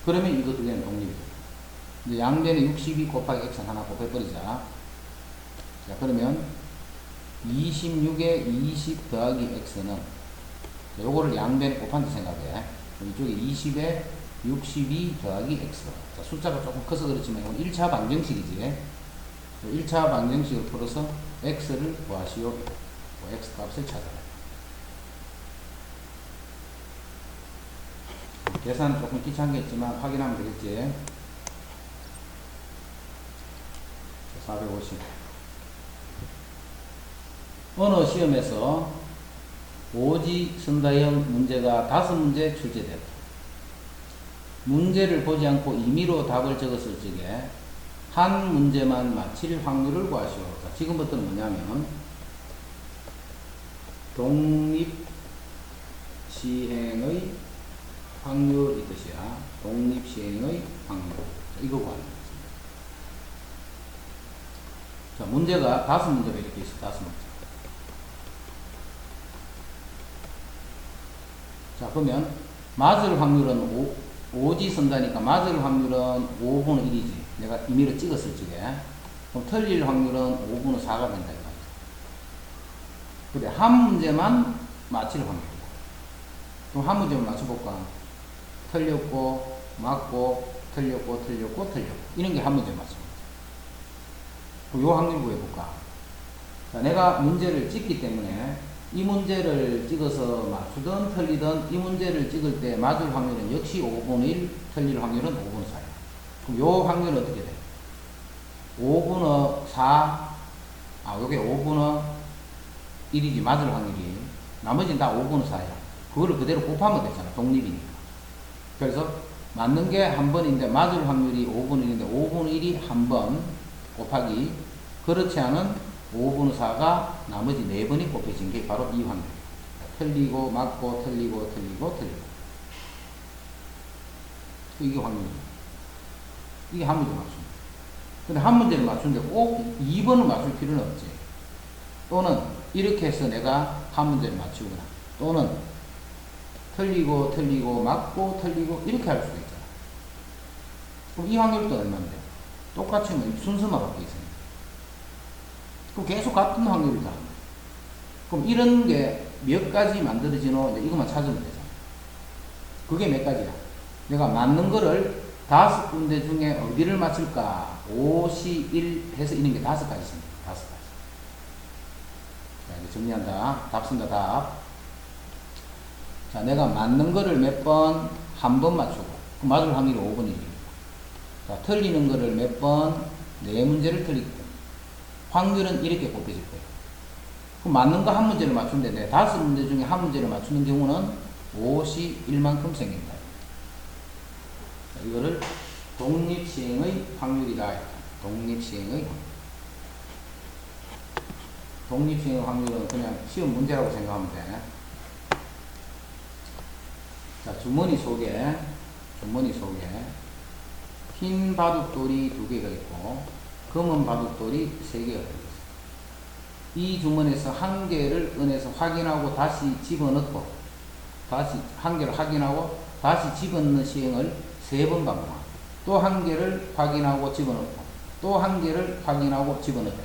그러면 이거 두 개는 독립이 돼요. 이제 양변에 62 곱하기 x는 하나 곱해버리자. 자, 그러면 26에 20 더하기 x는, 요거를 양변에 곱한다 생각해. 이쪽에 20에 62 더하기 x. 자, 숫자가 조금 커서 그렇지만 이건 1차 방정식이지. 1차 방정식을 풀어서 x를 구하시오. x 값을 찾아라. 계산은 조금 귀찮겠지만 확인하면 되겠지. 450. 어느 시험에서 오지 선다형 문제가 5문제 출제되었다. 문제를 보지 않고 임의로 답을 적었을 적에 한 문제만 맞힐 확률을 구하시오. 자, 지금부터는 뭐냐면 독립 시행의 확률이 뜻이야. 독립 시행의 확률. 자, 이거 구하는 거지. 자, 문제가 5문제가 이렇게 있어. 5문제. 자, 그러면 맞을 확률은 오지 선다니까 맞을 확률은 5분의 1이지. 내가 임의로 찍었을 적에. 그럼 틀릴 확률은 5분의 4가 된다. 근데 한 문제만 맞힐 확률이야. 그럼 한 문제만 맞춰볼까? 틀렸고, 맞고, 틀렸고, 틀렸고, 틀렸고. 이런 게 한 문제 맞춰. 그럼 요 확률 구해볼까? 자, 내가 문제를 찍기 때문에 이 문제를 찍어서 맞추든 틀리든 이 문제를 찍을 때 맞을 확률은 역시 5분의 1, 틀릴 확률은 5분의 4야. 그럼 요 확률은 어떻게 돼? 5분의 4, 요게 5분의 1이지, 맞을 확률이. 나머지는 다 5분의 4야. 그거를 그대로 곱하면 되잖아, 독립이니까. 그래서 맞는 게 한 번인데 맞을 확률이 5분의 1인데 5분의 1이 한 번 곱하기, 그렇지 않은 5분의 4가 나머지 4번이 곱해진 게 바로 이 확률이에요. 틀리고, 맞고, 틀리고, 틀리고, 틀리고. 이게 확률이에요. 이게 한 문제 맞춥니다. 근데 한 문제를 맞추는데 꼭 2번을 맞출 필요는 없지. 또는 이렇게 해서 내가 한 문제를 맞추거나, 또는 틀리고, 틀리고, 맞고, 틀리고, 이렇게 할 수도 있잖아. 그럼 이 확률도 얼마인데? 똑같이 순서만 바뀌어 있습니다. 그럼 계속 같은 확률이다. 그럼 이런 게 몇 가지 만들어지노? 이것만 찾으면 되잖아. 그게 몇 가지야? 내가 맞는 거를 5군데 중에 어디를 맞출까? 5, 시, 1 해서 이런 게 5가지 있습니다. 5가지. 자, 이제 정리한다. 답 쓴다, 답. 자, 내가 맞는 거를 몇 번? 한 번 맞추고. 그럼 맞을 확률이 5분의 1입니다. 자, 틀리는 거를 몇 번? 4문제를 틀리기 때문에. 확률은 이렇게 곱해질 거예요. 그럼 맞는 거 한 문제를 맞추는데 5문제 중에 한 문제를 맞추는 경우는 5시 1만큼 생긴다. 자, 이거를 독립시행의 확률이다. 독립시행의 확률. 독립시행의 확률은 그냥 시험 문제라고 생각하면 돼. 자, 주머니 속에 흰 바둑돌이 2개가 있고 검은 바둑돌이 3개가 들어있습니다. 이 주머니에서 한 개를 꺼내서 확인하고 다시 집어넣고, 다시 한 개를 확인하고 다시 집어넣는 시행을 3번 반복합니다. 또 한 개를 확인하고 집어넣고, 또 한 개를 확인하고 집어넣다.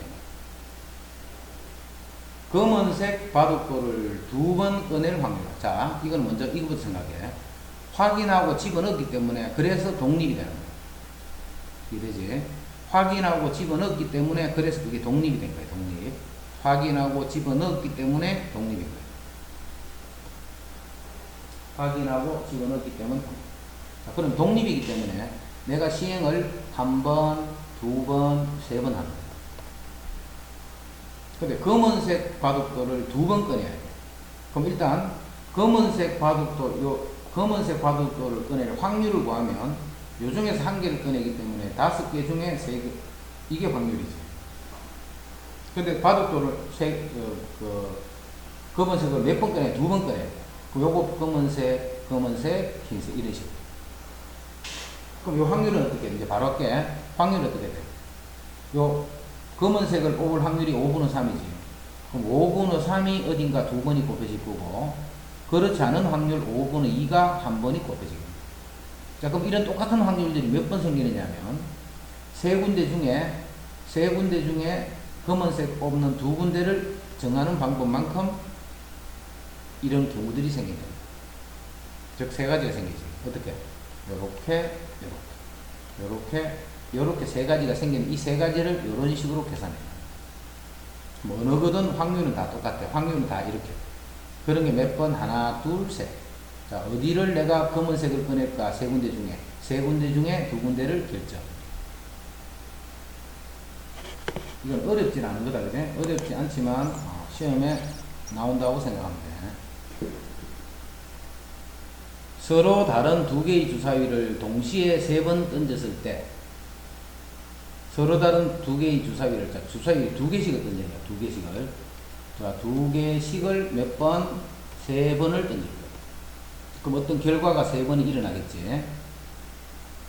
검은색 바둑돌을 2번 꺼낼 확률. 자, 이건 먼저 이거부터 생각해. 확인하고 집어넣기 때문에 그래서 독립이 되는 거예요. 이해되지? 확인하고 집어넣기 때문에 그래서 그게 독립이 된 거예요. 독립. 확인하고 집어넣기 때문에 독립인 거예요. 확인하고 집어넣기 때문에 독립. 자, 그럼 독립이기 때문에 내가 시행을 1번, 2번, 3번 하는 거예요. 근데 검은색 바둑돌을 2번 꺼내야 돼요. 그럼 일단 검은색 바둑돌을 꺼낼 확률을 구하면 요 중에서 한 개를 꺼내기 때문에 5개 중에 3개, 이게 확률이지. 근데 바둑돌을 검은색을 몇 번 꺼내? 2번 꺼내. 그럼 요거 검은색, 흰색 이런 식으로. 그럼 요 확률은 어떻게 돼? 이제 바로 할게. 확률은 어떻게 돼? 요 검은색을 뽑을 확률이 5분의 3이지. 그럼 5분의 3이 어딘가 2번이 곱해질 거고, 그렇지 않은 확률 5분의 2가 한 번이 곱해질 겁니다. 자, 그럼 이런 똑같은 확률들이 몇 번 생기느냐면, 세 군데 중에 검은색 뽑는 두 군데를 정하는 방법만큼 이런 경우들이 생긴다. 즉, 세 가지가 생기지. 어떻게? 요렇게 세 가지가 생기는 이 세 가지를 이런 식으로 계산해요. 뭐 어느 거든 확률은 다 똑같아. 확률은 다 이렇게. 그런 게 몇 번? 하나, 둘, 셋. 자, 어디를 내가 검은색을 꺼낼까? 세 군데 중에 두 군데를 결정. 이건 어렵진 않은 거다, 그지? 어렵지 않지만, 시험에 나온다고 생각하면 돼. 서로 다른 두 개의 주사위를 동시에 세 번 던졌을 때, 서로 다른 두 개의 주사위를, 자, 주사위 두 개씩을 던져요. 두 개씩을. 자, 두 개씩을 몇 번? 세 번을 던질 거예요. 그럼 어떤 결과가 세 번이 일어나겠지.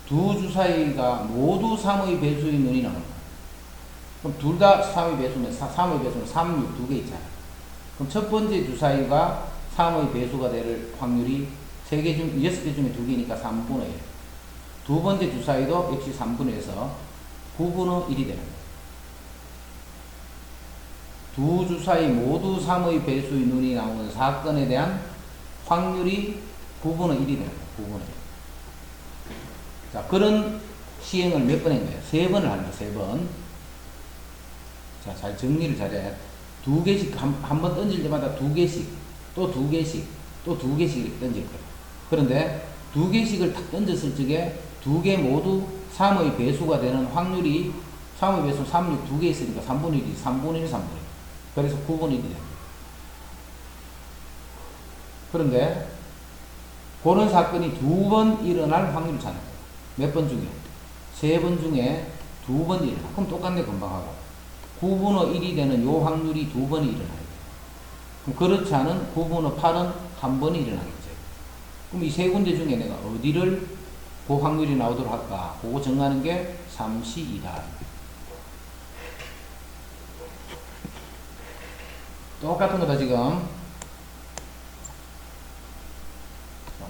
두 주사위가 모두 3의 배수의 눈이 나오는 거예요. 그럼 둘 다 3의 배수면 3의 배수는 3, 6 두 개 있잖아. 그럼 첫 번째 주사위가 3의 배수가 될 확률이 6개 중에 두 개니까 3분의 1. 두 번째 주사위도 역시 3분의 1에서 9분의 1이 되는 거예요. 두 주사위 모두 3의 배수의 눈이 나오는 사건에 대한 확률이 9분의 1이 되는 거예요. 9분의 1. 자, 그런 시행을 몇 번 한 거예요? 세 번을 하는 거예요. 세 번. 자, 잘 정리를 잘해. 두 개씩, 한 번 던질 때마다 두 개씩, 또 두 개씩, 또 두 개씩 이렇게 던질 거예요. 그런데 두 개씩을 딱 던졌을 적에 두 개 모두 3의 배수가 되는 확률이 3의 배수 3, 6 두 개 있으니까 3분의 1이 3분의 1, 3분의 1. 그래서 9분의 1이 됩니다. 그런데 그런 사건이 두 번 일어날 확률을 찾는 거예요. 몇 번 중에? 세 번 중에 두 번 일어나. 그럼 똑같네, 금방 하고. 9분의 1이 되는 요 확률이 두 번이 일어나요. 그럼 그렇지 않은 9분의 8은 한 번이 일어나겠죠. 그럼 이 세 군데 중에 내가 어디를 그 확률이 나오도록 할까? 그거 정하는 게 3시이다. 똑같은 거다, 지금.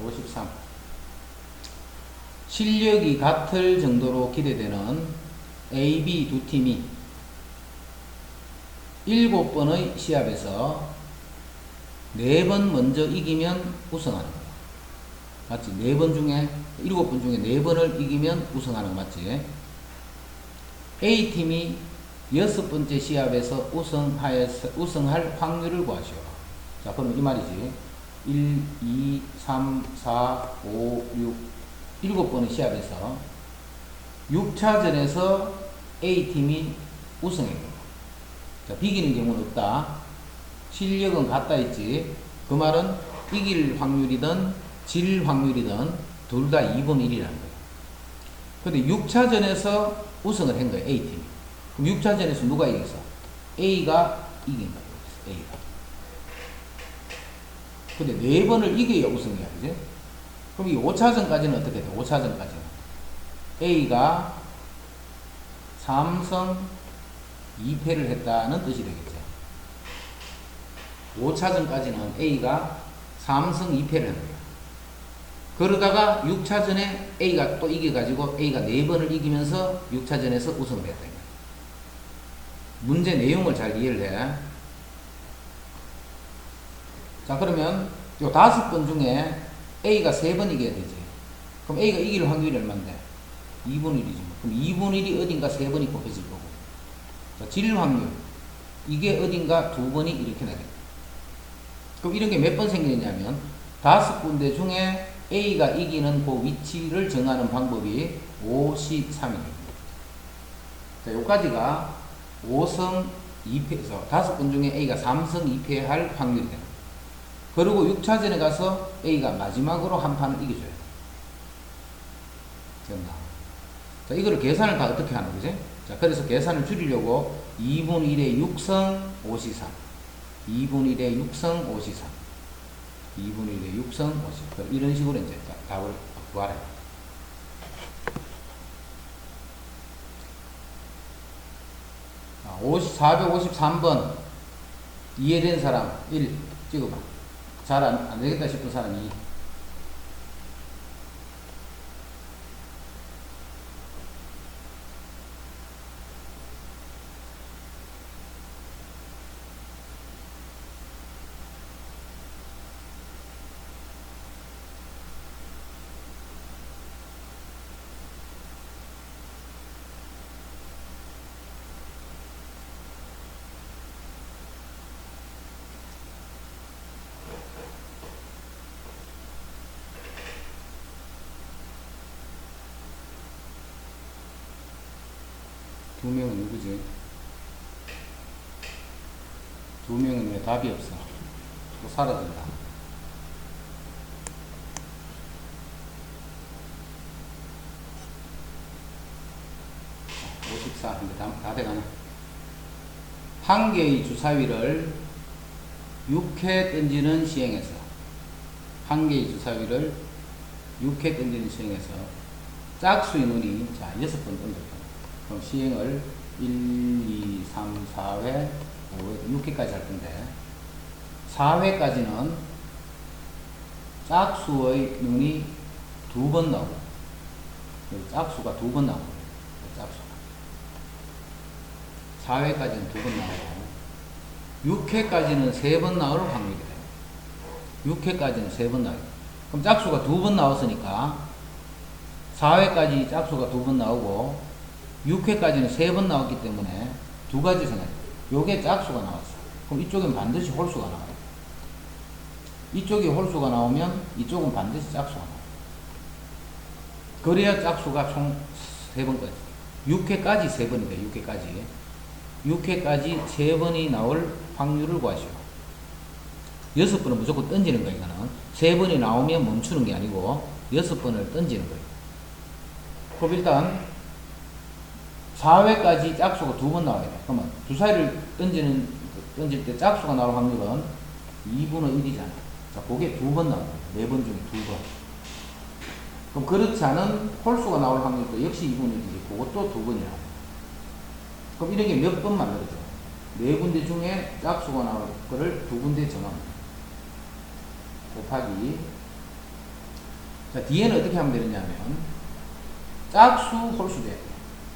53. 실력이 같을 정도로 기대되는 A, B 두 팀이 7번의 시합에서 4번 먼저 이기면 우승하는 거야. 맞지? 4번 중에, 7번 중에 4번을 이기면 우승하는 거 맞지? A팀이 6번째 시합에서 우승할 확률을 구하시오. 자, 그럼 이 말이지. 1, 2, 3, 4, 5, 6, 7번의 시합에서 6차전에서 A팀이 우승했고, 자, 비기는 경우는 없다. 실력은 같다 했지. 그 말은 이길 확률이든 질 확률이든 둘 다 2분의 1이라는 거예요. 근데 6차전에서 우승을 한 거예요, A팀이. 그럼 6차전에서 누가 이겼어? A가 이긴 거예요, A가. 근데 4번을 이겨야 우승이야, 그지? 그럼 이 5차전까지는 어떻게 돼? 5차전까지는 A가 3승 2패를 했다는 뜻이 되겠죠. 5차전까지는 A가 3승 2패를 한 거야. 그러다가 6차전에 A가 또 이겨가지고 A가 4번을 이기면서 6차전에서 우승을 했다. 문제 내용을 잘 이해를 해. 자, 그러면 요 5번 중에 A가 3번 이겨야 되지. 그럼 A가 이길 확률이 얼마인데? 2분의 1이지. 그럼 2분의 1이 어딘가 3번이 곱해질 거고. 자, 질 확률. 이게 어딘가 2번이 이렇게 나겠다. 그럼 이런 게 몇 번 생기냐면 5군데 중에 A가 이기는 그 위치를 정하는 방법이 53입니다. 자, 요까지가 5승 2패에서 5번 중에 A가 3승 2패 할 확률이 됩니다. 그리고 6차전에 가서 A가 마지막으로 한 판을 이겨줘야 돼. 됐나? 자, 이거를 계산을 다 어떻게 하는 거지? 자, 그래서 계산을 줄이려고 2분의 1에 6승 5시삼. 2분의 1에 6승 5시삼. 2분의 1에 6승 5시삼. 이런 식으로 이제 답을 구하라. 453번. 이해된 사람 1 찍어봐. 잘 안 되겠다 싶은 사람 2. 2명은 누구지? 2명은 왜 답이 없어? 또 사라진다. 54. 근데 다 돼가네. 한 개의 주사위를 6회 던지는 시행에서, 한 개의 주사위를 6회 던지는 시행에서 짝수의 눈이, 자, 6번 던졌다. 그럼 시행을 1, 2, 3, 4회, 5회, 6회까지 할 건데, 4회까지는 짝수의 눈이 2번 나오고, 짝수가 2번 나오고, 짝수가. 4회까지는 2번 나오고, 6회까지는 3번 나올 확률이 돼요. 6회까지는 3번 나와요. 그럼 짝수가 2번 나왔으니까, 4회까지 짝수가 2번 나오고, 6회까지는 3번 나왔기 때문에, 두 가지 생각해요. 요게 짝수가 나왔어. 그럼 이쪽엔 반드시 홀수가 나와요. 이쪽이 홀수가 나오면, 이쪽은 반드시 짝수가 나와요. 그래야 짝수가 총 3번까지. 6회까지 3번이다, 6회까지. 6회까지 3번이 나올 확률을 구하시오. 6번은 무조건 던지는 거예요, 이거는. 3번이 나오면 멈추는 게 아니고, 6번을 던지는 거예요. 그럼 일단, 4회까지 짝수가 2번 나와야 돼. 그러면 주사위를 던질 때 짝수가 나올 확률은 2분의 1이잖아. 자, 그게 2번 나와요. 4번 중에 2번. 그럼 그렇지 않은 홀수가 나올 확률도 역시 2분의 1이지. 그것도 2번이라고. 그럼 이런 게 몇 번 만들어져? 4군데 중에 짝수가 나올 거를 2군데 정합니다. 곱하기. 자, 뒤에는 어떻게 하면 되느냐면, 짝수, 홀수 돼야 돼.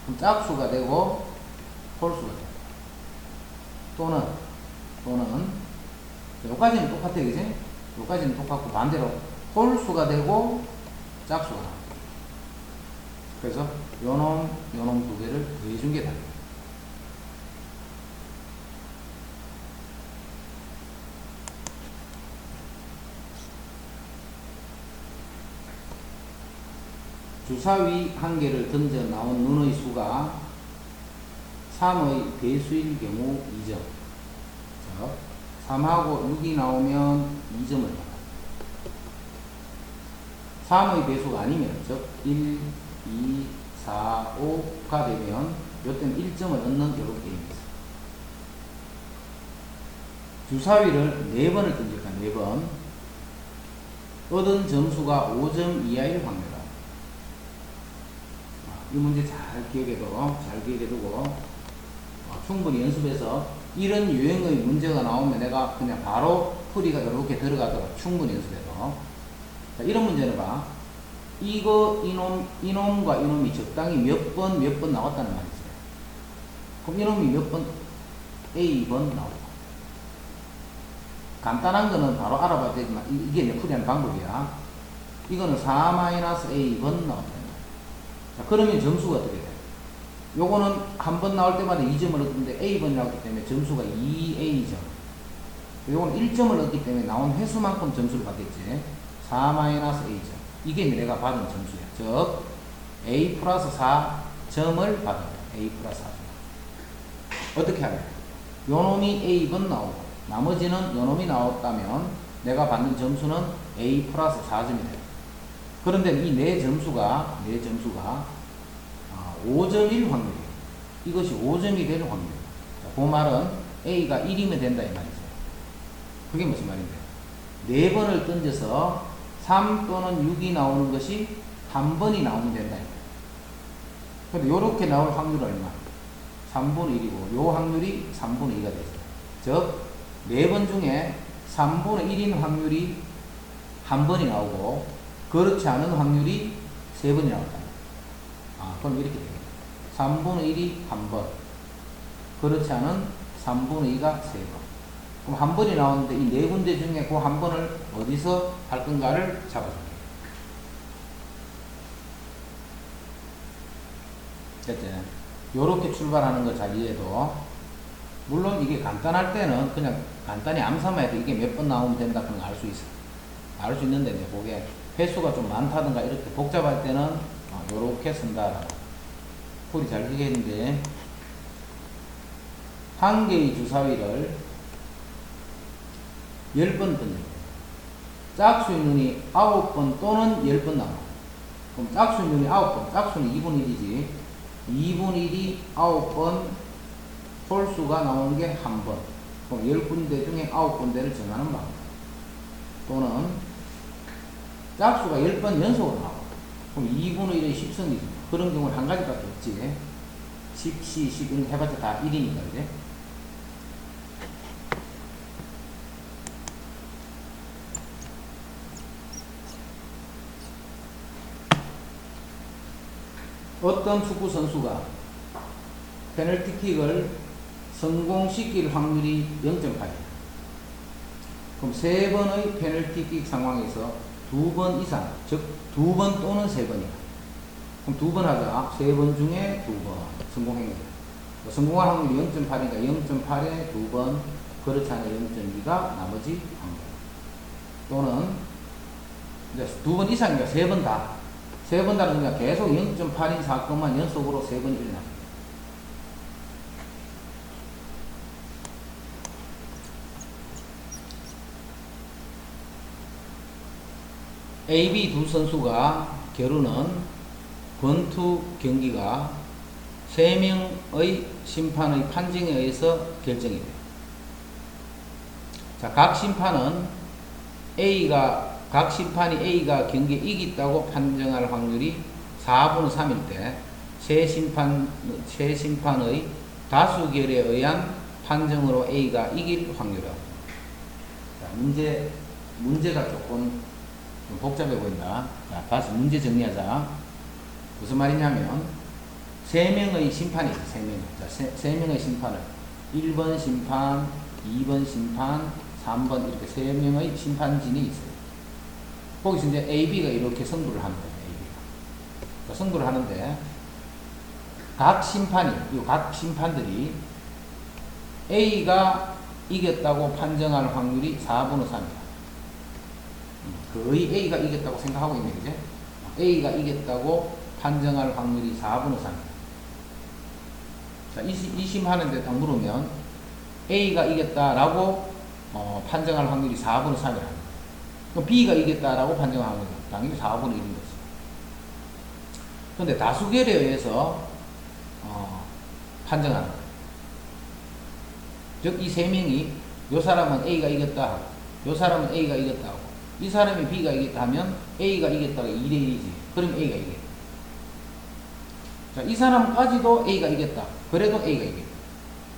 그럼 짝수가 되고, 홀수가 돼. 또는, 여기까지는 똑같아, 그지? 여기까지는 똑같고, 반대로, 홀수가 되고, 짝수가 나와. 그래서, 요놈 두 개를 더해준 게 답이야. 주사위 한 개를 던져 나온 눈의 수가 3의 배수일 경우 2점. 자, 3하고 6이 나오면 2점을 받아. 3의 배수가 아니면, 즉, 1, 2, 4, 5가 되면, 요때는 1점을 얻는 이런 게임이죠. 주사위를 4번을 던질까, 4번. 얻은 점수가 5점 이하일 확률. 이 문제 잘 기억해두고, 충분히 연습해서 이런 유형의 문제가 나오면 내가 그냥 바로 풀이가 이렇게 들어가도록 충분히 연습해도. 자, 이런 문제는 봐. 이놈과 이놈이 적당히 몇 번 나왔다는 말이지. 그럼 이놈이 몇 번? A번 나오고. 간단한 거는 바로 알아봐야 되지만, 이게 내 풀이하는 방법이야. 이거는 4-A번 나왔다. 자, 그러면 점수가 어떻게 돼? 요거는 한 번 나올 때마다 2점을 얻는데 A번이 나왔기 때문에 점수가 2A점. 요거는 1점을 얻기 때문에 나온 횟수만큼 점수를 받겠지. 4-A점. 이게 내가 받은 점수야. 즉, A 플러스 4점을 받은 거야. A 플러스 4점. 어떻게 하냐? 요놈이 A번 나오고, 나머지는 요놈이 나왔다면 내가 받는 점수는 A 플러스 4점이 돼. 그런데 이 네 점수가 5점일 확률이에요. 이것이 5점이 되는 확률이에요. 그 말은 A가 1이면 된다 이 말이죠. 그게 무슨 말인데? 4번을 던져서 3 또는 6이 나오는 것이 한 번이 나오면 된다. 근데 요렇게 나올 확률은 얼마? 3분의 1이고 요 확률이 3분의 2가 되죠. 즉 4번 중에 3분의 1인 확률이 한 번이 나오고 그렇지 않은 확률이 3번이 나온다. 그럼 이렇게 됩니다. 3분의 1이 한 번, 그렇지 않은 3분의 2가 3번. 그럼 한 번이 나오는데 이 네 군데 중에 그 한 번을 어디서 할 건가를 잡아줍니다. 됐지? 요렇게 출발하는 걸 잘 이해해도, 물론 이게 간단할 때는 그냥 간단히 암산만 해도 이게 몇 번 나오면 된다 그런 거 알 수 있어. 알 수 있는데 이제 그게 횟수가 좀 많다든가 이렇게 복잡할 때는 요렇게 쓴다. 풀이 잘 되겠는데 한 개의 주사위를 10번 던져요. 짝수의 눈이 9번 또는 10번 나와. 그럼 짝수의 눈이 9번, 짝수는 2분의 1이지. 2분의 1이 9번 홀수가 나오는 게 한 번. 그럼 10군데 중에 9군데를 정하는 방법. 또는 짝수가 10번 연속으로 나와. 그럼 2분의 1의 10승이지. 그런 경우는 한 가지밖에 없지. 10, 10 이런 거 해봤자 다 1이니까, 그지? 어떤 축구 선수가 페널티킥을 성공시킬 확률이 0.8이야. 그럼 3번의 페널티킥 상황에서 2번 이상, 즉 2번 또는 3번이야. 그럼 2번 하자. 3번 중에 2번 성공행위. 성공할 확률이 0.8이니까 0.8에 2번, 그렇지 않아 0.2가 나머지 확률. 또는 이제 2번 이상이니까 3번 다. 3번 다는 거니까 계속 0.8인 사건만 연속으로 3번 일어납니다. A, B 두 선수가 겨루는 권투 경기가 3명의 심판의 판정에 의해서 결정이 돼요. 자, 각 심판이 A가 경기에 이겼다고 판정할 확률이 4분의 3일 때, 세 심판의 다수결에 의한 판정으로 A가 이길 확률은. 자, 문제가 조금 좀 복잡해 보인다. 자, 다시 문제 정리하자. 무슨 말이냐면, 3명의 심판이 있어요. 3명. 자, 3명의 심판을 1번 심판, 2번 심판, 3번 이렇게 3명의 심판진이 있어요. 거기서 이제 AB가 이렇게 승부를 하는 거예요. AB가. 승부를 하는데, 각 심판들이 A가 이겼다고 판정할 확률이 4분의 3이야. 거의 A가 이겼다고 생각하고 있네, 그죠? A가 이겼다고 판정할 확률이 4분의 3이야. 자, 이 심하는데 딱 물으면 A가 이겼다라고 판정할 확률이 4분의 3이라. 그럼 B가 이겼다라고 판정할 확률이 당연히 4분의 1인 거지. 그런데 다수결에 의해서 판정하는 거야. 즉, 이 3명이 요 사람은 A가 이겼다 하고, 요 사람은 A가 이겼다 하고, 이 사람이 B가 이겼다 하면 A가 이겼다가 2대 1이지. 그럼 A가 이겼다. 자, 이 사람까지도 A가 이겼다. 그래도 A가 이겼다.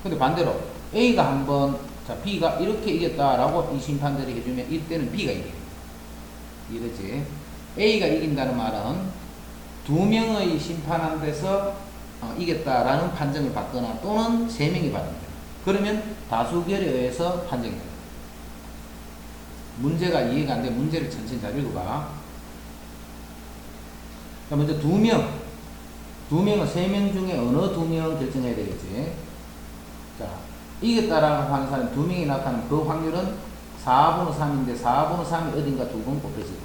근데 반대로 A가 한번, 자, B가 이렇게 이겼다라고 이 심판들이 해주면 이때는 B가 이겨. 이러지. A가 이긴다는 말은 2명의 심판한테서 이겼다라는 판정을 받거나 또는 3명이 받는다. 그러면 다수결에 의해서 판정이 된다. 문제가 이해가 안 돼. 문제를 천천히 잘 읽어봐. 자, 먼저 2명은 3명 중에 어느 2명 결정해야 되겠지. 자, 이겼다라고 하는 사람이 2명이 나타나면 그 확률은 4분의 3인데 4분의 3이 어딘가 2번 곱해지고,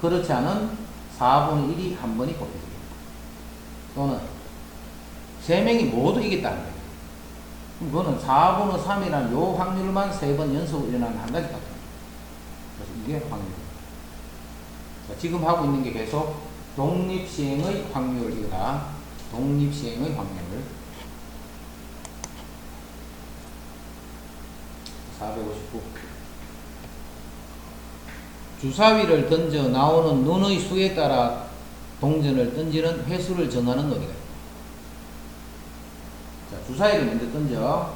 그렇지 않은 4분의 1이 한 번이 곱해지고, 또는 3명이 모두 이겼다는 거예요. 그럼 그거는 4분의 3이라는 요 확률만 3번 연속으로 일어나는 한 가지 같아요. 그래서 이게 확률입니다. 자, 지금 하고 있는 게 계속 독립시행의 확률이다. 독립시행의 확률. 459. 주사위를 던져 나오는 눈의 수에 따라 동전을 던지는 횟수를 정하는 논이다. 자, 주사위를 먼저 던져.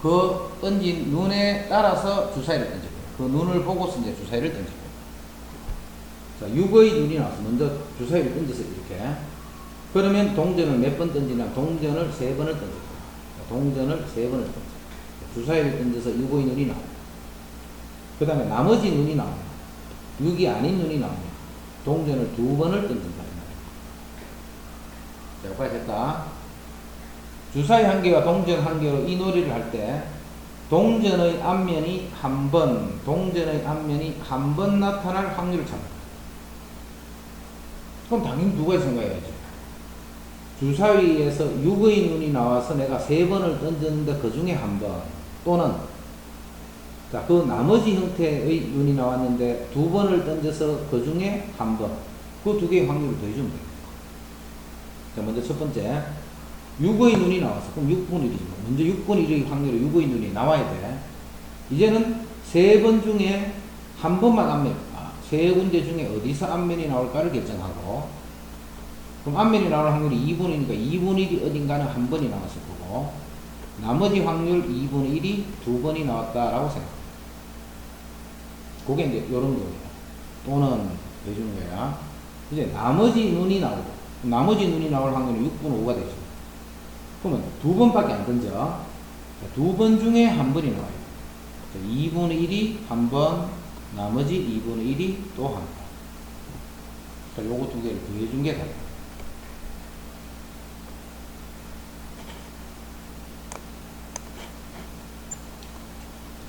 그 던진 눈에 따라서 주사위를 던져요. 그 눈을 보고서 이제 주사위를 던져요. 자, 6의 눈이 나와서 먼저 주사위를 던져서 이렇게. 그러면 동전을 몇 번 던지냐? 동전을 3번을 던져요. 동전을 3번을 던져요. 주사위를 던져서 6의 눈이 나와요. 그 다음에 나머지 눈이 나와요. 6이 아닌 눈이 나오면 동전을 2번을 던진다. 자, 여기까지 됐다. 주사위 한 개와 동전 한 개로 이 놀이를 할 때 동전의 앞면이 한 번 나타날 확률을 찾는다. 그럼 당연히 누가 생각해야지? 주사위에서 6의 눈이 나와서 내가 3번을 던졌는데 그 중에 한 번, 또는 자, 그 나머지 형태의 눈이 나왔는데 2번을 던져서 그 중에 한 번, 그 두 개의 확률을 더해주면 됩니다. 자, 먼저 첫 번째 6의 눈이 나왔어. 그럼 6분의 1이죠. 먼저 6분의 1의 확률로 6의 눈이 나와야 돼. 이제는 3번 중에 한 번만 앞면, 세 군데 중에 어디서 앞면이 나올까를 결정하고, 그럼 앞면이 나올 확률이 2분이니까 2분의 1이 어딘가는 한 번이 나왔을 거고, 나머지 확률 2분의 1이 2번이 나왔다라고 생각합니다. 그게 이제 요런 거예요. 또는 해주는 거야. 이제 나머지 눈이 나오고, 나머지 눈이 나올 확률은 6분의 5가 되죠. 그러면 2번밖에 안 던져. 2번 중에 한 번이 나와요. 2분의 1이 한 번, 나머지 2분의 1이 또 한 번. 자, 요거 두 개를 더해준 게 답이에요.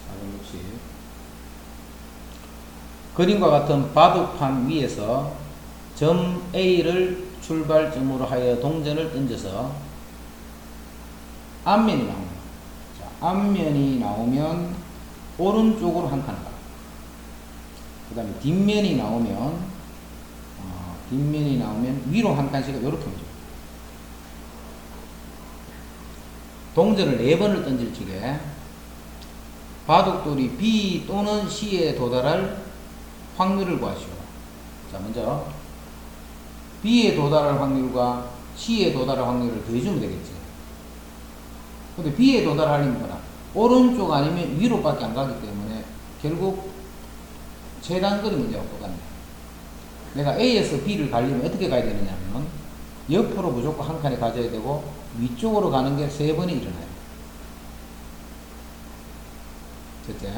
460. 그림과 같은 바둑판 위에서 점 A를 출발점으로 하여 동전을 던져서 앞면이 나옵니다. 자, 앞면이 나오면 오른쪽으로 한 칸 가. 그 다음에 뒷면이 나오면 위로 한 칸씩 이렇게 움직여요. 동전을 4번을 던질 적에 바둑돌이 B 또는 C에 도달할 확률을 구하시오. 자, 먼저 B에 도달할 확률과 C에 도달할 확률을 더해주면 되겠지. 근데 B에 도달하려면 뭐라? 오른쪽 아니면 위로밖에 안 가기 때문에 결국 최단거리 문제와 똑같네. 내가 A에서 B를 가려면 어떻게 가야 되느냐 하면 옆으로 무조건 한 칸에 가져야 되고 위쪽으로 가는 게 3번이 일어나요. 됐지?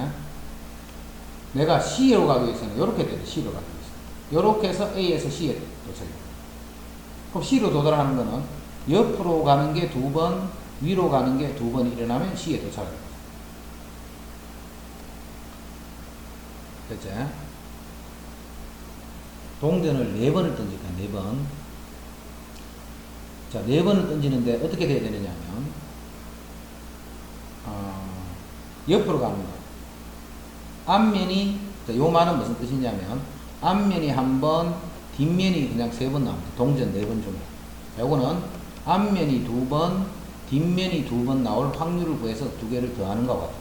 내가 C로 가기 위해서는 이렇게 돼야 돼. C로 가기 위해서. 이렇게 해서 A에서 C에 도착해요. 그럼 C로 도달하는 거는 옆으로 가는 게 2번, 위로 가는 게 2번 일어나면 C에 도착해요. 됐지? 동전을 4번을 던질까, 4번. 자, 4번을 던지는데 어떻게 돼야 되느냐 하면, 옆으로 가는 거. 앞면이, 자, 요 말은 무슨 뜻이냐면, 앞면이 한 번, 뒷면이 그냥 3번 나옵니다. 동전 4번 중에. 요거는 앞면이 2번, 뒷면이 2번 나올 확률을 구해서 두 개를 더하는 것 같아요.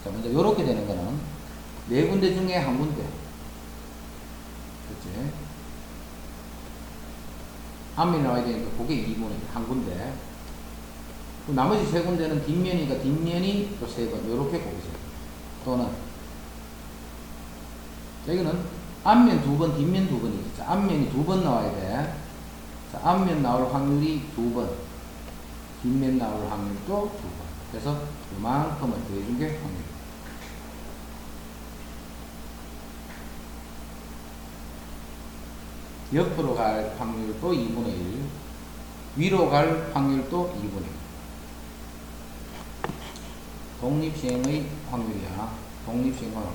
자, 먼저 요렇게 되는 거는 4군데 중에 한 군데. 그치? 앞면이 나와야 되니까 그게 2분의 1, 한 군데. 나머지 3군데는 뒷면이니까 뒷면이 또 3번. 요렇게 보세요. 또는 여기는 앞면 2번, 뒷면 2번이죠. 자, 앞면이 2번 나와야 돼. 자, 앞면 나올 확률이 2번. 뒷면 나올 확률도 2번. 그래서 이만큼을 더해준 게 확률. 옆으로 갈 확률도 2분의 1, 위로 갈 확률도 2분의 1. 독립시행의 확률이야. 독립시행 확률.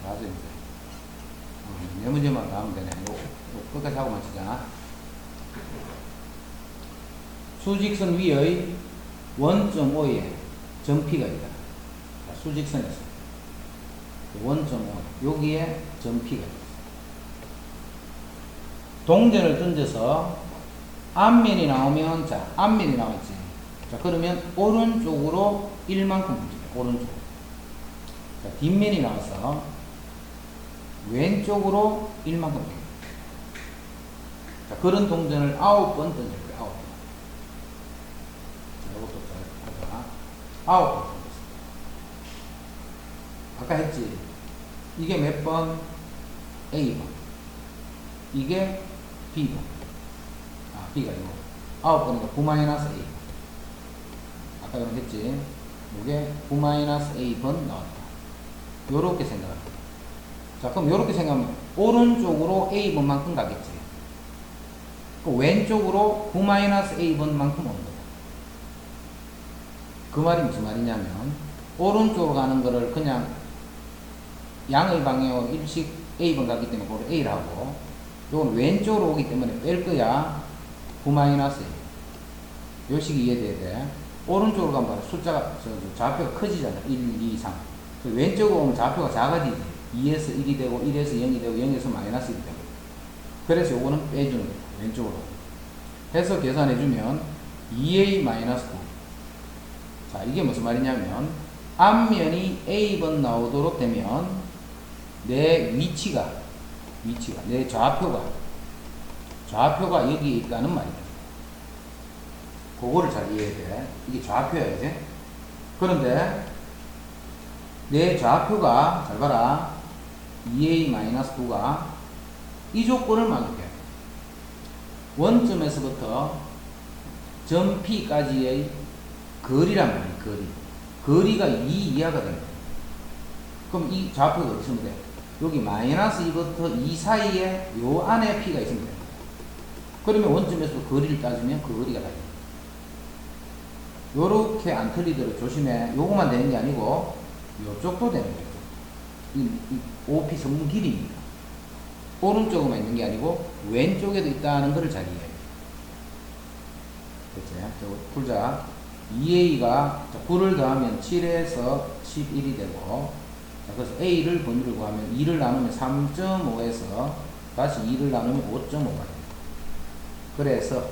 맞아, 이제. 네 문제만 더 하면 되네. 요 끝까지 하고 마치자. 수직선 위의 원점 O에 점P가 있다. 수직선에서 원점 O, 여기에 점P가 있다. 동전을 던져서 앞면이 나오면, 자, 앞면이 나왔지. 자, 그러면 오른쪽으로 1만큼 움직여. 오른쪽으로. 자, 뒷면이 나와서 왼쪽으로 1만큼 움직여. 자, 그런 동전을 9번 던질 거야. 9번. 자, 이것도 잘 보자. 9번 던졌어. 아까 했지. 이게 몇 번? A번. 이게 B번. B가 이거. 9번이니까 9-A. 아까 그럼 했지. 이게 9-A번 나왔다. 요렇게 생각합니다. 자, 그럼 요렇게 생각하면 오른쪽으로 A번만큼 가겠지. 그 왼쪽으로 9-A번만큼 오는 거다. 그 말이 무슨 말이냐면 오른쪽으로 가는 거를 그냥 양의 방향으로 일식 A번 가기 때문에 그걸 A라고, 요건 왼쪽으로 오기 때문에 뺄 거야. 9 마이너스 요 식이 이해돼야 돼. 오른쪽으로 가면 봐라. 숫자가, 좌표가 커지잖아. 1, 2, 3. 왼쪽으로 오면 좌표가 작아지지. 2에서 1이 되고, 1에서 0이 되고, 0에서 마이너스 1이 되고. 그래서 요거는 빼주는 거야. 왼쪽으로. 해서 계산해주면 2a 마이너스 9. 자, 이게 무슨 말이냐면, 앞면이 a번 나오도록 되면, 내 위치가, 내 좌표가 여기에 있다는 말이야. 그거를 잘 이해해야 돼. 이게 좌표야, 이제. 그런데, 내 좌표가, 잘 봐라. 2a-9가 이 조건을 만족해. 원점에서부터 점 P까지의 거리란 말이야, 거리가 2 이하가 됩니다. 그럼 이 좌표가 어디 있으면 돼? 여기 마이너스 2부터 2 사이에 요 안에 P가 있으면 됩니다. 그러면 원점에서 거리를 따지면 그 거리가 다르다. 요렇게 안 틀리도록 조심해. 요거만 되는 게 아니고 요쪽도 되는 거죠. 이 OP 성분 길이입니다. 오른쪽에만 있는 게 아니고 왼쪽에도 있다는 것을 잘 이해해. 그렇지? 풀자. 2a가 9를 더하면 7에서 11이 되고, 자, 그래서 a를 범위를 구하면 2를 나누면 3.5에서 다시 2를 나누면 5.5가 됩니다. 그래서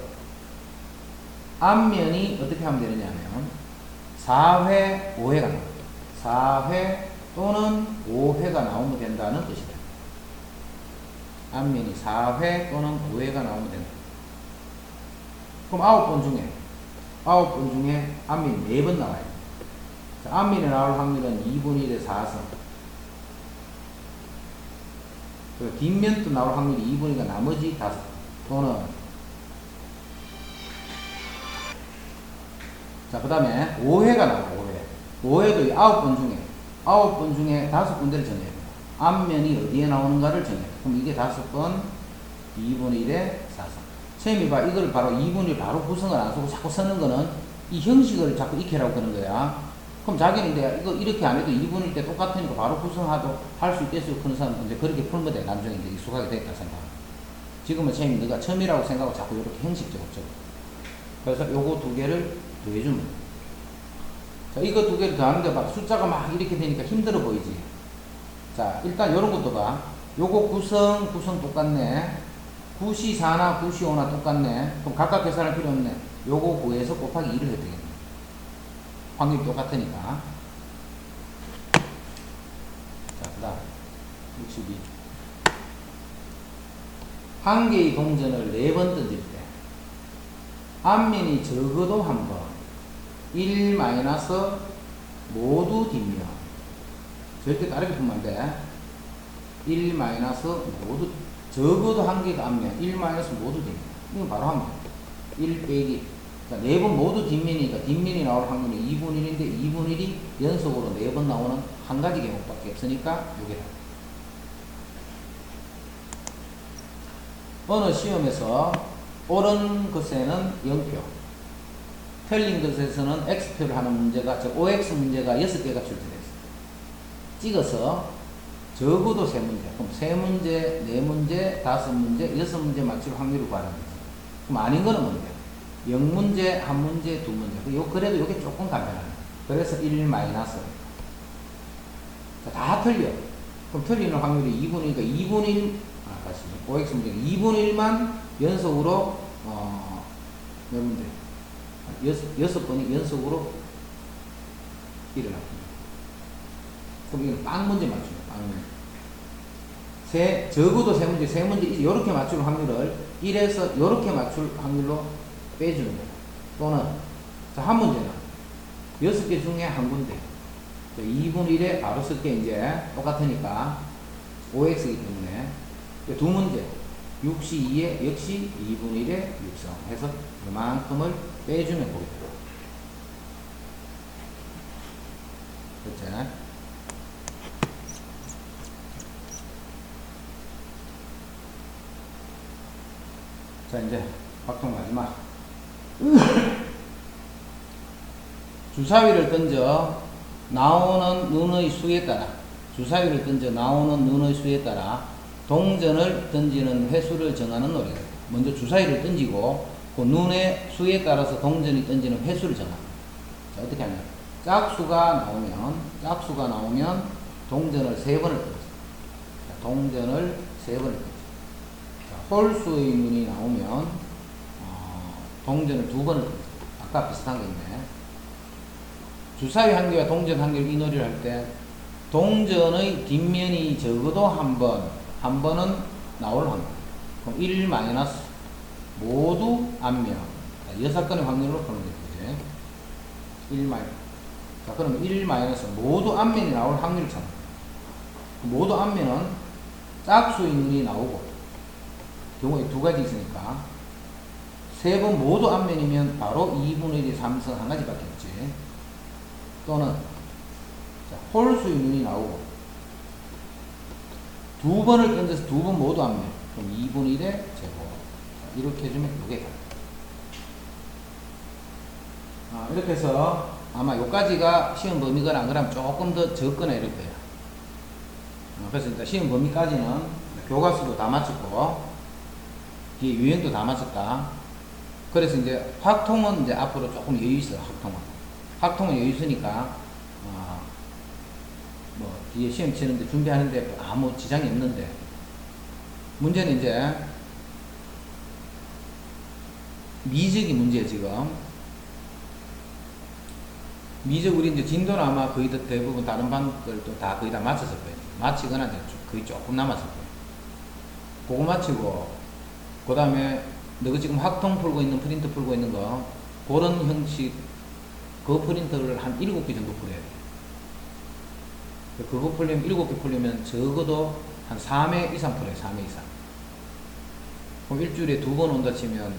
앞면이 어떻게 하면 되느냐면 4회, 5회가 나옵니다. 4회 또는 5회가 나오면 된다는 뜻이다. 앞면이 4회 또는 5회가 나오면 된다. 그럼 9번 중에 앞면이 4번 나와야 돼. 자, 앞면에 나올 확률은 2분의 1의 4성. 그리고 뒷면도 나올 확률이 2분의 1가 나머지 5. 또는, 자, 그 다음에 5회가 나와요, 5회. 5회도 9번 중에 5군데를 정해야 돼요. 앞면이 어디에 나오는가를 정해야 돼요. 그럼 이게 5번, 2분의 1의 4성. 선생님이 봐, 이걸 바로 2분의 1 바로 구성을 안 쓰고 자꾸 쓰는 거는 이 형식을 자꾸 익혀라고 그러는 거야. 그럼 자기는 내가 이거 이렇게 안 해도 2분의 1 때 똑같으니까 바로 구성하도 할 수 있겠어요. 그런 사람은 이제 그렇게 풀면 돼. 나중에 이제 익숙하게 되겠다 생각. 지금은 선생님 네가 처음이라고 생각하고 자꾸 이렇게 형식적으로 적어. 그래서 요거 2개를 더해주면 돼. 자, 이거 2개를 더하는데 봐. 숫자가 막 이렇게 되니까 힘들어 보이지. 자, 일단 요런 것도 봐. 요거 구성 똑같네. 9시 4나 9시 5나 똑같네. 그럼 각각 계산할 필요 없네. 요거 구해서 곱하기 2를 해도 되겠네. 확률이 똑같으니까. 자, 그 다음 62. 한 개의 동전을 4번 던질 때 앞면이 적어도 한 번, 1 마이너스 모두 뒷면. 절대 다르게 풀면 안 돼. 1 마이너스 모두, 적어도 한 개가 앞면, 1 마이너스 모두 뒷면. 이건 바로 하면 1 빼기. 그러니까 4번 모두 뒷면이니까 뒷면이 나올 확률이 2분의 1인데 2분의 1이 연속으로 4번 나오는 한 가지 경우밖에 없으니까 요게 다. 어느 시험에서 옳은 것에는 0표, 틀린 것에서는 X표를 하는 문제가, 즉 OX 문제가 6개가 출제됐어요. 찍어서 적어도 3문제, 그럼 3문제, 4문제, 5문제, 6문제 맞출 확률을 구하는 거죠. 그럼 아닌 거는 뭔데? 0문제, 1문제, 2문제. 그래도 이게 조금 간편하네. 그래서 1 마이너스. 자, 다 틀려. 그럼 틀리는 확률이 2분의 1이니까 2분의 1, 다시. OX 문제 2분의 1만 연속으로, 몇 문제? 6번이 연속으로 일어납니다. 그럼 이건 빵 문제 맞추죠. 빵 문제. 적어도 3문제, 이렇게 맞출 확률을 1에서 이렇게 맞출 확률로 빼주는 거예요. 또는, 자, 한 문제는 6개 중에 한 군데. 2분의 1에 바로 쓸게 이제 똑같으니까 5x이기 때문에 2문제. 6시 2에 역시 2분의 1에 6성 해서 그만큼을 빼주면 되겠다. 그렇지? 자, 이제 확통 마지막. 주사위를 던져 나오는 눈의 수에 따라, 주사위를 던져 나오는 눈의 수에 따라 동전을 던지는 횟수를 정하는 노래다. 먼저 주사위를 던지고 그 눈의 수에 따라서 동전이 던지는 횟수를 정합니다. 자, 어떻게 하냐? 짝수가 나오면 동전을 3번을 던져. 동전을 3번을 던져. 홀수의 눈이 나오면 동전을 2번을 던져. 아까 비슷한 게 있네. 주사위 한 개와 동전 한 개를 이 놀이를 할 때 동전의 뒷면이 적어도 한 번은 나올 확률. 그럼 1 마이너스 모두 앞면. 6건의 확률로 푸는 거지. 1 마이너스. 자, 그러면 1 마이너스 모두 앞면이 나올 확률을 찾는 거야. 모두 앞면은 짝수의 눈이 나오고, 경우에 2가지 있으니까 3번 모두 앞면이면 바로 2분의 1이 3성 한 가지밖에 없지. 또는 자, 홀수의 눈이 나오고 2번을 던져서 2번 모두 앞면, 그럼 2분의 1의 제곱. 자, 이렇게 해주면 이게 이렇게 해서 아마 요까지가 시험 범위거나 안 그러면 조금 더 적거나 이럴 거예요. 그래서 일단 시험 범위까지는 교과서도 다 마쳤고 뒤에 유형도 다 마쳤다. 그래서 이제 확통은 이제 앞으로 조금 여유 있어요. 확통은 여유 있으니까 뭐 뒤에 시험 치는데 준비하는데 아무 지장이 없는데, 문제는 이제 미적이 문제예요. 지금 미적 우리 이제 진도는 아마 거의 대부분 다른 반들도 다 거의 다 마쳤을 거예요. 마치거나 이제 거의 조금 남았을 거예요. 그거 마치고 그 다음에 너가 지금 확통 풀고 있는 프린트 풀고 있는 거 그런 형식 그 프린트를 한 7개 정도 풀어야 돼. 그거 풀려면 7개 풀려면 적어도 한 3회 이상 풀어요. 3회 이상. 그럼 일주일에 2번 온다 치면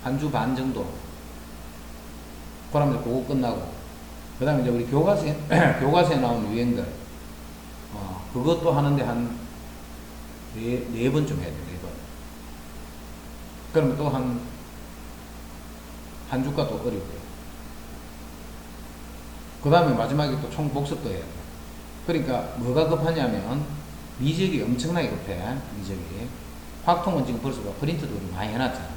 한 주 반 정도. 그러면 그거 끝나고 그 다음에 이제 우리 교과서에 나오는 유행들 그것도 하는데 한 4번쯤 해야 돼. 4번. 그러면 또 한 주가 또 어렵고요. 그 다음에 마지막에 또 총 복습도 해야 돼. 그러니까 뭐가 급하냐면 미적이 엄청나게 급해. 미적이. 확통은 지금 벌써 프린트도 우리 많이 해놨잖아.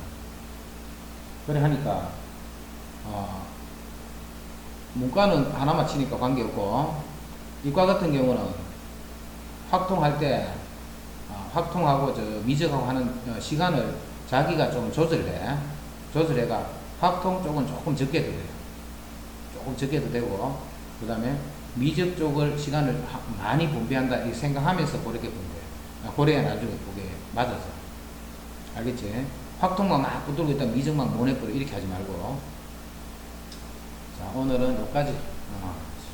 그래 하니까 문과는 하나만 치니까 관계없고, 이과 같은 경우는 확통할 때 확통하고 미적하고 하는 시간을 자기가 좀 조절해가 확통 쪽은 조금 적게 해도 돼요. 조금 적게 해도 되고, 그 다음에 미적 쪽을 시간을 많이 분배한다 이 생각하면서 그렇게 분배. 그래야 나중에 그게 맞아서. 알겠지? 확통만 막 붙들고 있다 미적만 모내버려 이렇게 하지 말고. 자, 오늘은 여기까지.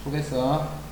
수고했어.